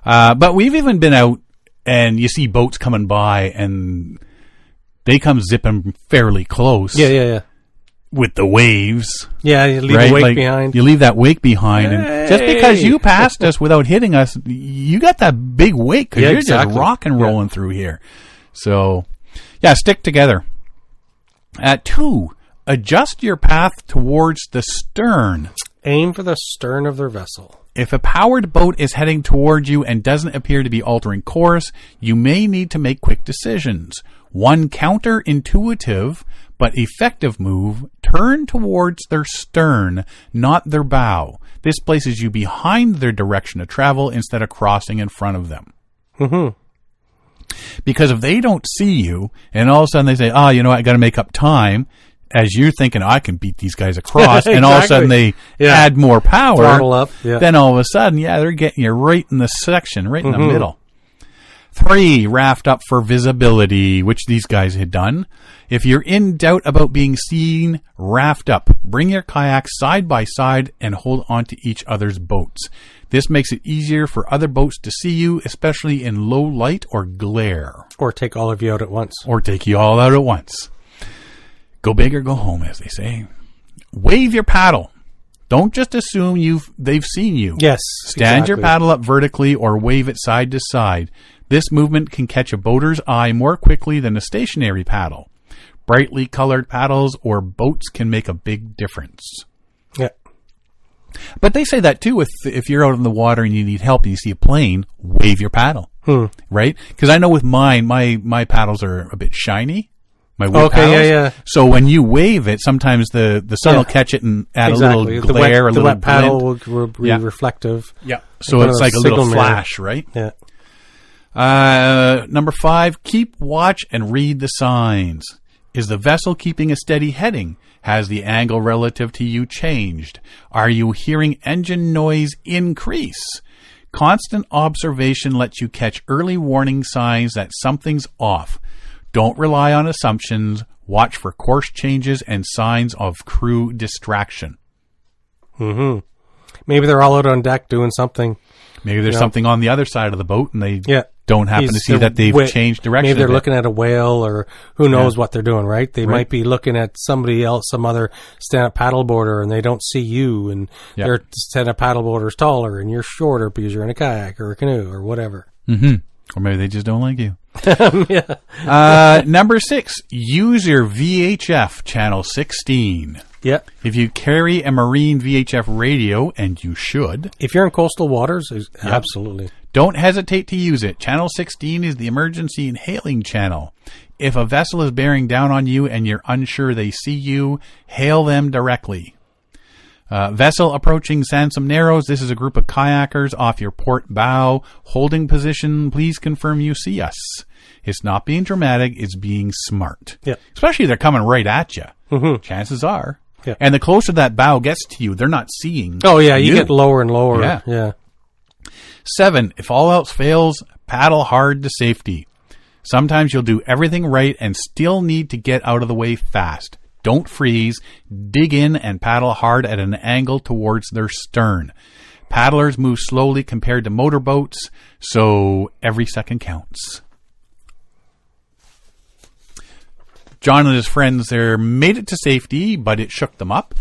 But we've even been out and you see boats coming by and they come zipping fairly close.
Yeah.
With the waves.
Yeah, you leave a wake behind.
You leave that wake behind. Hey. And just because you passed us without hitting us, you got that big wake because you're just rock and rolling through here. So, stick together. 2, adjust your path towards the stern.
Aim for the stern of their vessel.
If a powered boat is heading toward you and doesn't appear to be altering course, you may need to make quick decisions. One counterintuitive but effective move, turn towards their stern, not their bow. This places you behind their direction of travel instead of crossing in front of them. Because if they don't see you, and all of a sudden they say, I got to make up time, as you're thinking, I can beat these guys across, and all of a sudden they add more power,
throttle up,
then all of a sudden, they're getting you right in the section, right in the middle. 3, raft up for visibility, which these guys had done. If you're in doubt about being seen, raft up. Bring your kayak side by side and hold onto each other's boats. This makes it easier for other boats to see you, especially in low light or glare.
Or take all of you out at once.
Or take you all out at once. Go big or go home, as they say. Wave your paddle. Don't just assume they've seen you.
Yes,
Stand your paddle up vertically or wave it side to side. This movement can catch a boater's eye more quickly than a stationary paddle. Brightly colored paddles or boats can make a big difference.
Yeah.
But they say that too, if you're out in the water and you need help and you see a plane, wave your paddle. Right? Because I know with mine, my paddles are a bit shiny. My wood paddles. So when you wave it, sometimes the sun will catch it and add a little glare,
the wet paddle will be reflective.
Yeah. So it's like a little flash, right?
Yeah.
Number 5, keep watch and read the signs. Is the vessel keeping a steady heading? Has the angle relative to you changed? Are you hearing engine noise increase? Constant observation lets you catch early warning signs that something's off. Don't rely on assumptions. Watch for course changes and signs of crew distraction.
Maybe they're all out on deck doing something.
Maybe there's something on the other side of the boat, and they don't happen to see that they've changed direction.
Maybe they're looking at a whale, or who knows what they're doing, right? They might be looking at somebody else, some other stand-up paddleboarder, and they don't see you, and their stand-up paddleboarder is taller, and you're shorter because you're in a kayak or a canoe or whatever.
Mm-hmm. Or maybe they just don't like you. Number 6, use your VHF channel 16.
Yeah.
If you carry a marine VHF radio, and you should.
If you're in coastal waters, absolutely.
Don't hesitate to use it. Channel 16 is the emergency and hailing channel. If a vessel is bearing down on you and you're unsure they see you, hail them directly. Vessel approaching Sansom Narrows. This is a group of kayakers off your port bow. Holding position. Please confirm you see us. It's not being dramatic. It's being smart.
Yeah.
Especially if they're coming right at you.
Mm-hmm.
Chances are. Yeah. And the closer that bow gets to you, they're not seeing.
Oh, yeah. You get lower and lower.
Yeah. 7, if all else fails, paddle hard to safety. Sometimes you'll do everything right and still need to get out of the way fast. Don't freeze. Dig in and paddle hard at an angle towards their stern. Paddlers move slowly compared to motorboats, so every second counts. John and his friends there made it to safety, but it shook them up.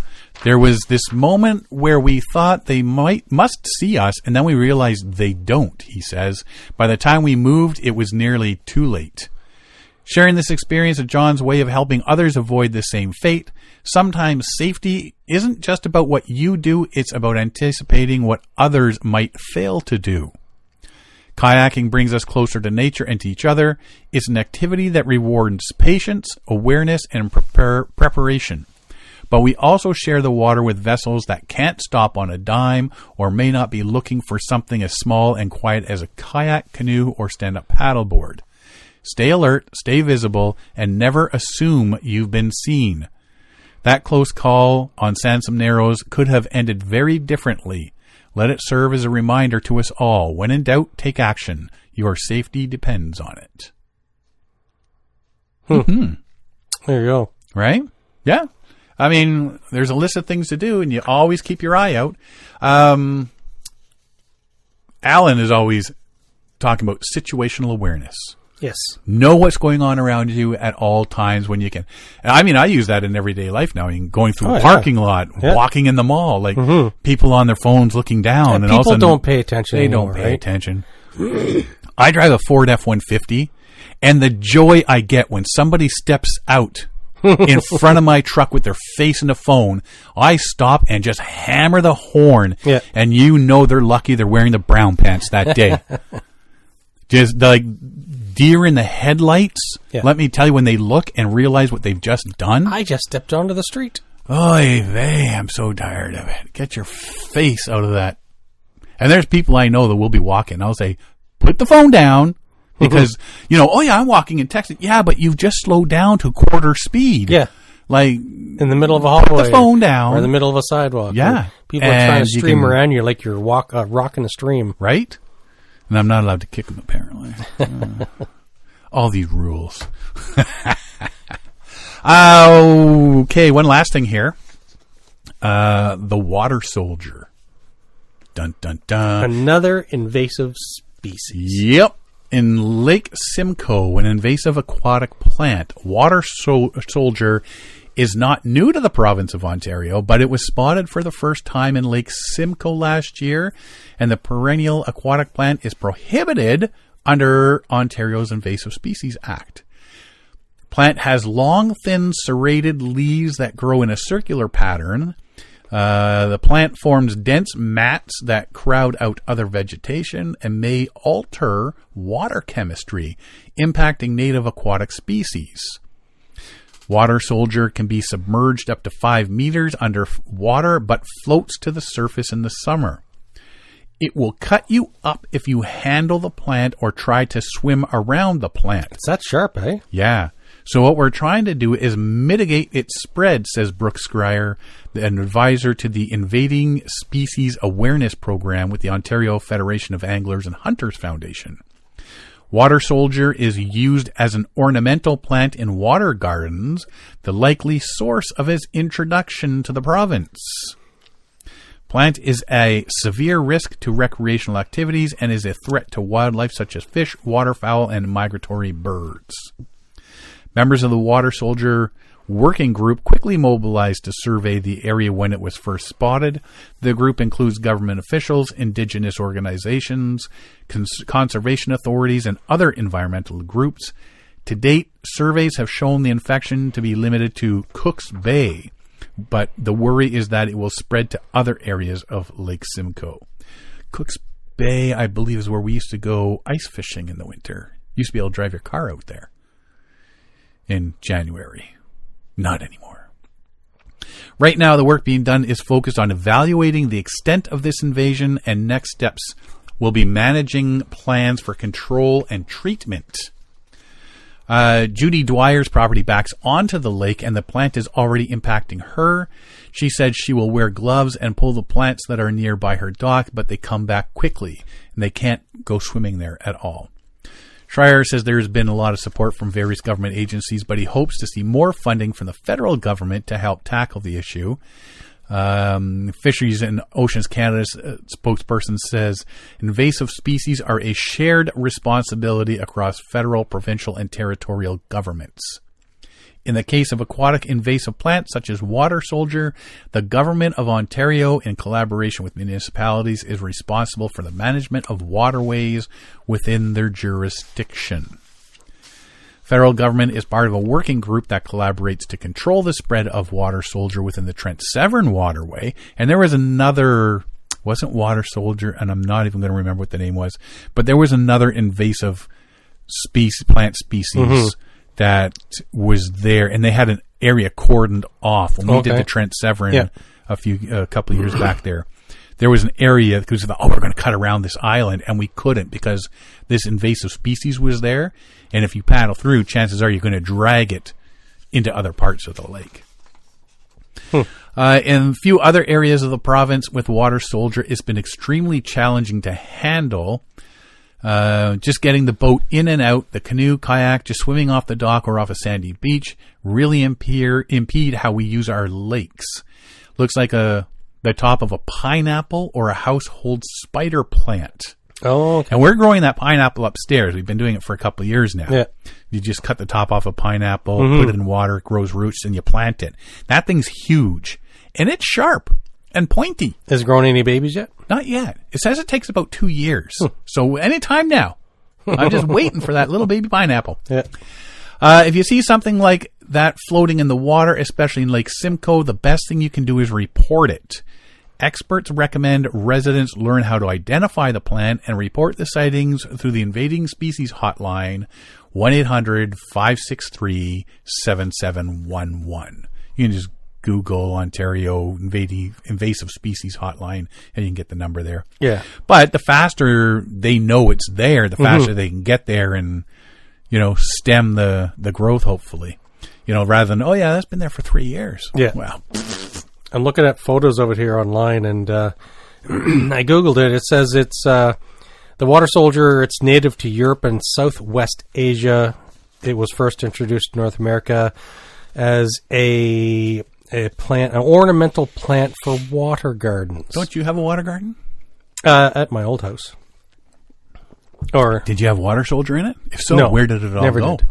There was this moment where we thought they must see us, and then we realized they don't, he says. By the time we moved, it was nearly too late. Sharing this experience is John's way of helping others avoid the same fate. Sometimes safety isn't just about what you do, it's about anticipating what others might fail to do. Kayaking brings us closer to nature and to each other. It's an activity that rewards patience, awareness, and preparation. But we also share the water with vessels that can't stop on a dime or may not be looking for something as small and quiet as a kayak, canoe, or stand-up paddleboard. Stay alert, stay visible, and never assume you've been seen. That close call on Sansom Narrows could have ended very differently. Let it serve as a reminder to us all. When in doubt, take action. Your safety depends on it.
Mm-hmm. There you go.
Right? Yeah. I mean, there's a list of things to do, and you always keep your eye out. Alan is always talking about situational awareness.
Yes.
Know what's going on around you at all times when you can. I mean, I use that in everyday life now. Going through a parking lot, walking in the mall, like people on their phones looking down.
And all of a sudden, don't pay attention anymore,
don't pay attention. I drive a Ford F-150, and the joy I get when somebody steps out in front of my truck with their face in the phone, I stop and just hammer the horn.
Yeah.
And you know they're lucky they're wearing the brown pants that day. Just like deer in the headlights. Yeah. Let me tell you, when they look and realize what they've just done.
I just stepped onto the street.
Oy vey, I'm so tired of it. Get your face out of that. And there's people I know that will be walking. I'll say, put the phone down. Because, oh yeah, I'm walking and texting. Yeah, but you've just slowed down to quarter speed.
Yeah.
Like,
in the middle of a hallway.
Put the phone down.
Or in the middle of a sidewalk.
Yeah.
People are trying to stream around you like you're rocking a stream.
Right? And I'm not allowed to kick them, apparently. All these rules. Okay, one last thing here. The water soldier. Dun, dun, dun.
Another invasive species.
Yep. In Lake Simcoe, an invasive aquatic plant, water soldier is not new to the province of Ontario, but it was spotted for the first time in Lake Simcoe last year, and the perennial aquatic plant is prohibited under Ontario's Invasive Species Act. Plant has long, thin, serrated leaves that grow in a circular pattern. The plant forms dense mats that crowd out other vegetation and may alter water chemistry, impacting native aquatic species. Water soldier can be submerged up to 5 meters under water, but floats to the surface in the summer. It will cut you up if you handle the plant or try to swim around the plant.
It's that sharp, eh?
Yeah. So what we're trying to do is mitigate its spread, says Brooke Schreier, an advisor to the Invading Species Awareness Program with the Ontario Federation of Anglers and Hunters Foundation. Water soldier is used as an ornamental plant in water gardens, the likely source of its introduction to the province. Plant is a severe risk to recreational activities and is a threat to wildlife such as fish, waterfowl, and migratory birds. Members of the Water Soldier Working Group quickly mobilized to survey the area when it was first spotted. The group includes government officials, indigenous organizations, conservation authorities, and other environmental groups. To date, surveys have shown the infection to be limited to Cook's Bay, but the worry is that it will spread to other areas of Lake Simcoe. Cook's Bay, I believe, is where we used to go ice fishing in the winter. You used to be able to drive your car out there in January. Not anymore. Right now, the work being done is focused on evaluating the extent of this invasion, and next steps will be managing plans for control and treatment. Judy Dwyer's property backs onto the lake, and the plant is already impacting her. She said she will wear gloves and pull the plants that are nearby her dock, but they come back quickly, and they can't go swimming there at all. Schreier says there has been a lot of support from various government agencies, but he hopes to see more funding from the federal government to help tackle the issue. Fisheries and Oceans Canada's spokesperson says invasive species are a shared responsibility across federal, provincial, and territorial governments. In the case of aquatic invasive plants such as Water Soldier, the Government of Ontario, in collaboration with municipalities, is responsible for the management of waterways within their jurisdiction. Federal government is part of a working group that collaborates to control the spread of Water Soldier within the Trent Severn waterway. And there was another, wasn't Water Soldier, and I'm not even going to remember what the name was, but there was another invasive plant species that was there, and they had an area cordoned off. When we did the Trent Severn a couple of years back there was an area because we thought, we're going to cut around this island, and we couldn't because this invasive species was there. And if you paddle through, chances are you're going to drag it into other parts of the lake. In a few other areas of the province with Water Soldier, it's been extremely challenging to handle. Just getting the boat in and out, the canoe, kayak, just swimming off the dock or off a sandy beach really impede how we use our lakes. Looks like the top of a pineapple or a household spider plant.
Oh, okay.
And we're growing that pineapple upstairs. We've been doing it for a couple of years now. Yeah. You just cut the top off a pineapple, put it in water, it grows roots, and you plant it. That thing's huge. And it's sharp and pointy.
Has it grown any babies yet?
Not yet. It says it takes about 2 years. So anytime now. I'm just waiting for that little baby pineapple.
Yeah.
If you see something like that floating in the water, especially in Lake Simcoe, the best thing you can do is report it. Experts recommend residents learn how to identify the plant and report the sightings through the Invading Species Hotline, 1-800-563-7711. You can just Google Ontario invasive species hotline and you can get the number there.
Yeah.
But the faster they know it's there, the faster they can get there and, stem the growth, hopefully. Rather than, that's been there for 3 years.
Yeah.
Well,
I'm looking at photos of it here online, and I Googled it. It says it's the Water Soldier. It's native to Europe and Southwest Asia. It was first introduced to North America as a plant, an ornamental plant for water gardens.
Don't you have a water garden?
At my old house. Or
did you have Water Soldier in it? If so,
no,
where did it all go?
Did.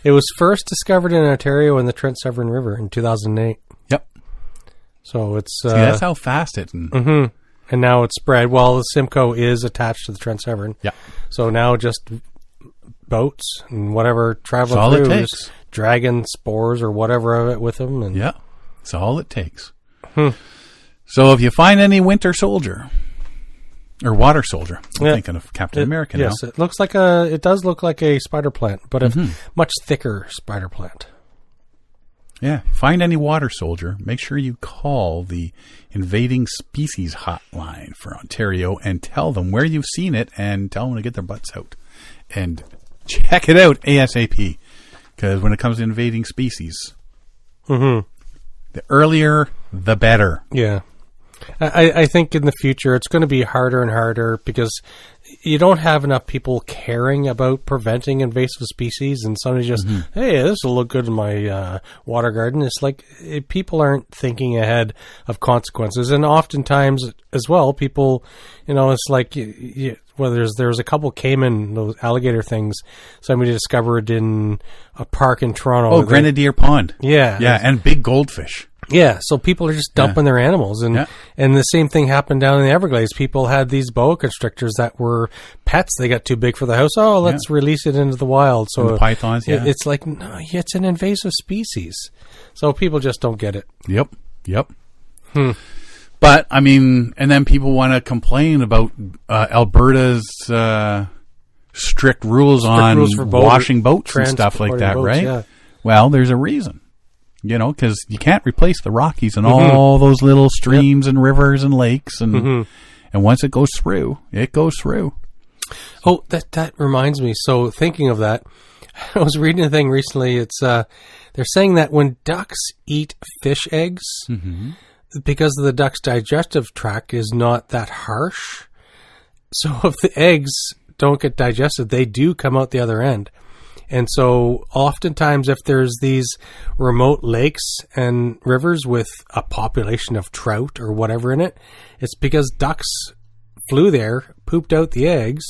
It was first discovered in Ontario in the Trent Severn River in 2008.
Yep.
So it's
see, that's how fast it.
And now it's spread. Well, the Simcoe is attached to the Trent Severn.
Yeah.
So now just boats and whatever traveling
all
through
it takes.
is dragging spores or whatever of it with them. And
yeah, that's all it takes. So if you find any Winter Soldier or Water Soldier, I'm thinking of Captain America now.
Yes, it looks like it does look like a spider plant, but a much thicker spider plant.
Yeah, find any Water Soldier, make sure you call the Invading Species Hotline for Ontario and tell them where you've seen it and tell them to get their butts out and check it out ASAP. Because when it comes to invading species, the earlier, the better.
Yeah. I think in the future it's going to be harder and harder because you don't have enough people caring about preventing invasive species, and somebody just, hey, this will look good in my water garden. It's like people aren't thinking ahead of consequences, and oftentimes as well, people, it's like there's a couple caiman, those alligator things, somebody discovered in a park in Toronto.
Oh, Grenadier Pond.
Yeah,
and big goldfish.
Yeah, so people are just dumping their animals, and the same thing happened down in the Everglades. People had these boa constrictors that were pets. They got too big for the house. Oh, let's release it into the wild. So
and the pythons,
it's like, no, it's an invasive species. So people just don't get it.
Yep. But I mean, and then people want to complain about Alberta's strict rules on washing boats and stuff like that, right? Yeah. Well, there's a reason. Because you can't replace the Rockies and all those little streams and rivers and lakes, and once it goes through, it goes through.
Oh, that reminds me. So thinking of that, I was reading a thing recently. It's they're saying that when ducks eat fish eggs, because the duck's digestive tract is not that harsh, so if the eggs don't get digested, they do come out the other end. And so oftentimes if there's these remote lakes and rivers with a population of trout or whatever in it, it's because ducks flew there, pooped out the eggs,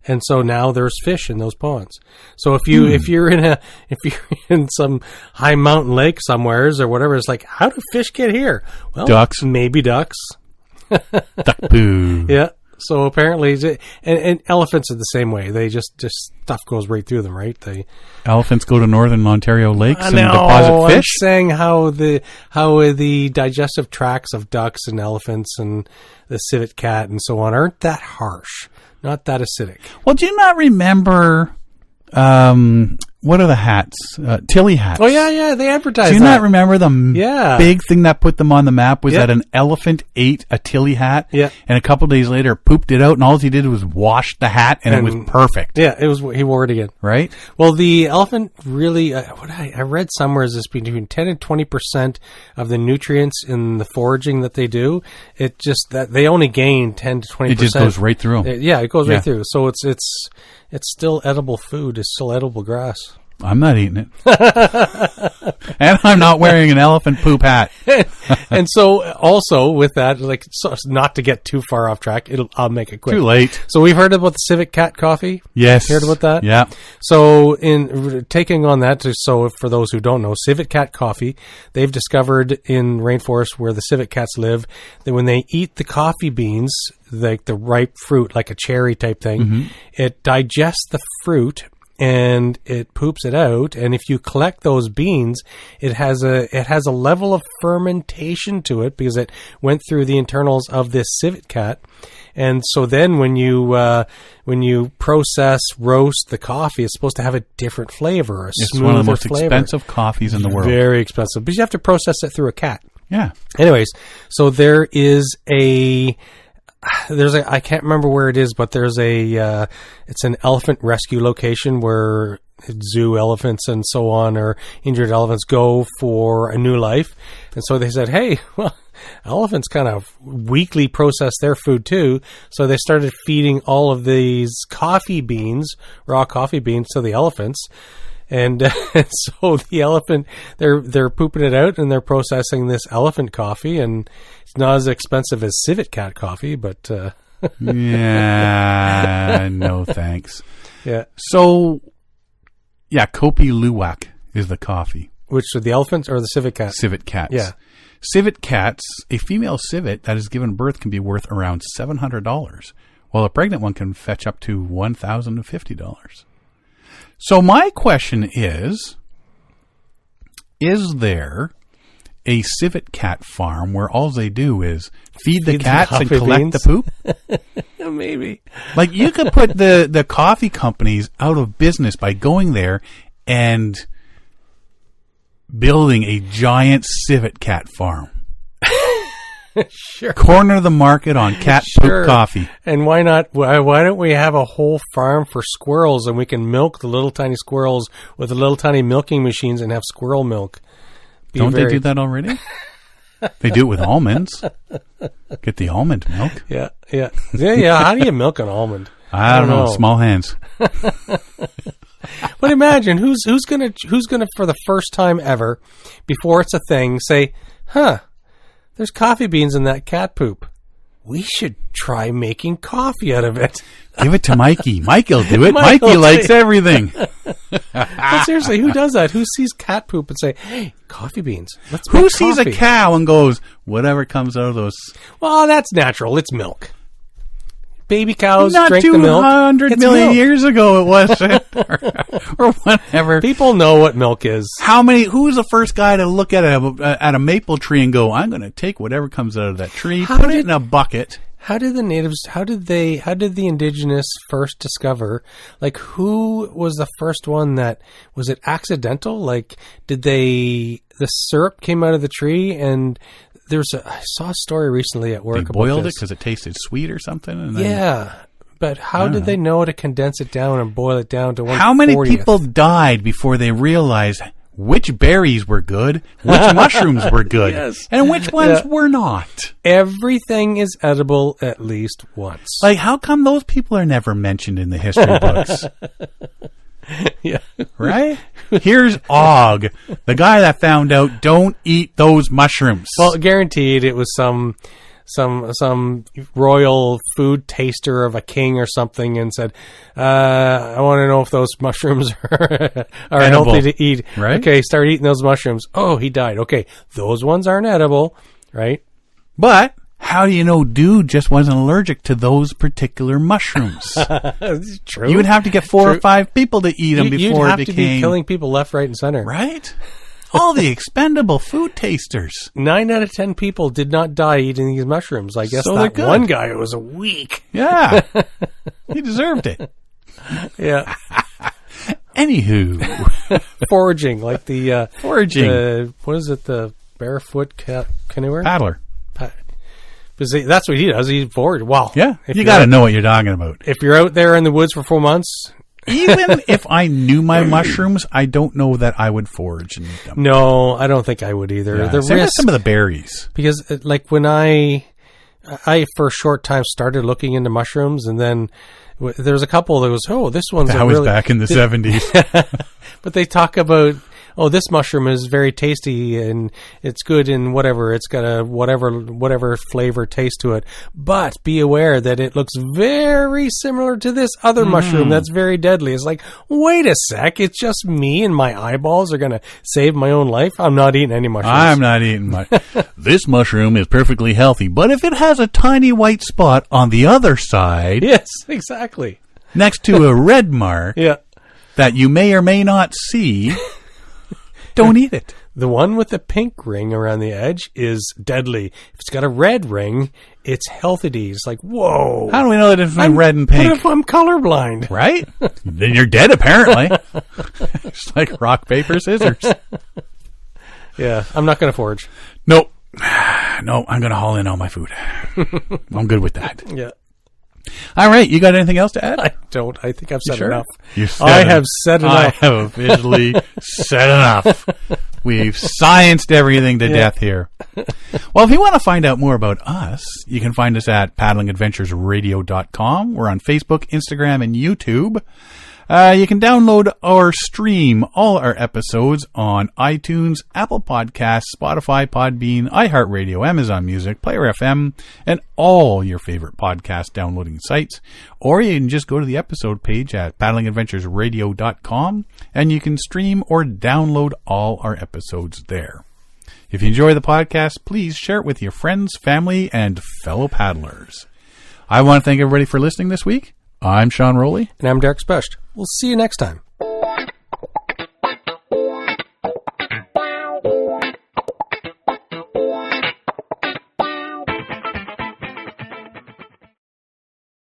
and so now there's fish in those ponds. So if you're in some high mountain lake somewheres or whatever, it's like, how do fish get here? Well,
ducks.
Maybe ducks.
Duck poo.
Yeah. So apparently, and elephants are the same way. They just stuff goes right through them, right?
Elephants go to northern Ontario lakes and deposit fish.
I'm saying how the digestive tracts of ducks and elephants and the civet cat and so on aren't that harsh, not that acidic.
Well, do you not remember? What are the hats? Tilly hats.
Oh, yeah, they advertise.
Do you not remember the big thing that put them on the map was that an elephant ate a Tilly hat, and a couple of days later pooped it out, and all he did was wash the hat, and it was perfect.
Yeah, it was. He wore it again,
right?
Well, the elephant really. What I read somewhere is this between 10 and 20% of the nutrients in the foraging that they do. It just that they only gain 10 to 20%.
It just goes right through.
It goes right through. So it's still edible food. It's still edible grass.
I'm not eating it. And I'm not wearing an elephant poop hat.
And so also with that, so not to get too far off track, I'll make it quick.
Too late.
So we've heard about the Civet Cat coffee.
Yes.
Heard about that?
Yeah.
So in taking on that, so for those who don't know, Civet Cat coffee, they've discovered in rainforest where the civet cats live that when they eat the coffee beans, like the ripe fruit, like a cherry type thing, it digests the fruit and it poops it out. And if you collect those beans, it has a level of fermentation to it because it went through the internals of this civet cat. And so then when you roast the coffee, it's supposed to have a different flavor,
it's one of the most expensive coffees in the world.
Very expensive, but you have to process it through a cat.
Yeah.
Anyways, so there is I can't remember where it is, but it's an elephant rescue location where zoo elephants and so on, or injured elephants, go for a new life. And so they said, hey, well, elephants kind of weekly process their food too. So they started feeding all of these coffee beans, raw coffee beans, to the elephants. And so the elephant, they're pooping it out and they're processing this elephant coffee, and it's not as expensive as civet cat coffee, but
yeah, no thanks.
Yeah.
So, yeah, Kopi Luwak is the coffee.
Which are the elephants or the civet cats?
Civet cats.
Yeah.
Civet cats, a female civet that has given birth can be worth around $700, while a pregnant one can fetch up to $1,050. So my question is there a civet cat farm where all they do is feed the cats and collect the poop?
Maybe.
Like, you could put the coffee companies out of business by going there and building a giant civet cat farm.
Sure.
Corner the market on cat poop coffee.
And why not? Why don't we have a whole farm for squirrels, and we can milk the little tiny squirrels with the little tiny milking machines and have squirrel milk?
Don't they do that already? They do it with almonds. Get the almond milk.
Yeah. How do you milk an almond?
I don't know. Small hands.
But imagine who's gonna for the first time ever, before it's a thing, say, there's coffee beans in that cat poop. We should try making coffee out of it.
Give it to Mikey. Mikey'll do it. Mikey likes everything.
But seriously, who does that? Who sees cat poop and say, hey, coffee beans? Let's
Who sees a cow and goes, whatever comes out of those?
Well, that's natural. It's milk. Baby cows
Not
drink the milk.
200 million years ago it wasn't. or whatever.
People know what milk is.
Who's the first guy to look at a maple tree and go, I'm going to take whatever comes out of that tree, put it in a bucket.
How did the indigenous first discover, like, who was the first one was it accidental? Like, the syrup came out of the tree and I saw a story recently at work.
They boiled it because it tasted sweet or something? And then,
but how did they know to condense it down and boil it down to 1/40th?
How many people died before they realized which berries were good, which mushrooms were good, and which ones were not?
Everything is edible at least once.
Like, how come those people are never mentioned in the history books?
Yeah.
Right? Here's Og, the guy that found out don't eat those mushrooms.
Well, guaranteed it was some royal food taster of a king or something and said, I want to know if those mushrooms are healthy to eat.
Right?
Okay, start eating those mushrooms. Oh, he died. Okay, those ones aren't edible, right?
But how do you know dude just wasn't allergic to those particular mushrooms?
True.
You would have to get 4 or 5 people to eat them before it became...
You'd have to be killing people left, right, and center.
Right? All the expendable food tasters.
9 out of 10 people did not die eating these mushrooms. I guess that one guy was weak.
Yeah. He deserved it.
Yeah.
Anywho.
Foraging, like the...
Foraging.
What is it? The barefoot canoeer?
Paddler.
That's what he does. He forages. Wow.
Yeah. You got to know what you're talking about.
If you're out there in the woods for 4 months...
Even if I knew my mushrooms, I don't know that I would forage and eat them.
No, I don't think I would either.
Yeah. Same with some of the berries.
Because, like, when I for a short time started looking into mushrooms, and then there was a couple that was, this one's
that was back in the 70s.
But they talk about, this mushroom is very tasty and it's good in whatever. It's got a whatever flavor taste to it. But be aware that it looks very similar to this other mushroom that's very deadly. It's like, wait a sec, it's just me and my eyeballs are going to save my own life? I'm not eating any mushrooms.
I'm not eating much. This mushroom is perfectly healthy, but if it has a tiny white spot on the other side...
Yes, exactly.
Next to a red mark that you may or may not see... Don't eat it.
The one with the pink ring around the edge is deadly. If it's got a red ring, it's healthy to eat. It's like, whoa.
How do we know the difference between red and pink?
What if I'm colorblind?
Right? Then you're dead, apparently. It's like rock, paper, scissors.
Yeah, I'm not going to forage.
Nope. No, I'm going to haul in all my food. I'm good with that.
Yeah.
All right, you got anything else to add?
I don't. I think I've said enough.
I
have said enough.
I have officially said enough. We've scienced everything to death here. Well, if you want to find out more about us, you can find us at paddlingadventuresradio.com. We're on Facebook, Instagram, and YouTube. You can download or stream all our episodes on iTunes, Apple Podcasts, Spotify, Podbean, iHeartRadio, Amazon Music, Player FM, and all your favorite podcast downloading sites. Or you can just go to the episode page at paddlingadventuresradio.com and you can stream or download all our episodes there. If you enjoy the podcast, please share it with your friends, family, and fellow paddlers. I want to thank everybody for listening this week. I'm Sean Rowley.
And I'm Derek Specht. We'll see you next time.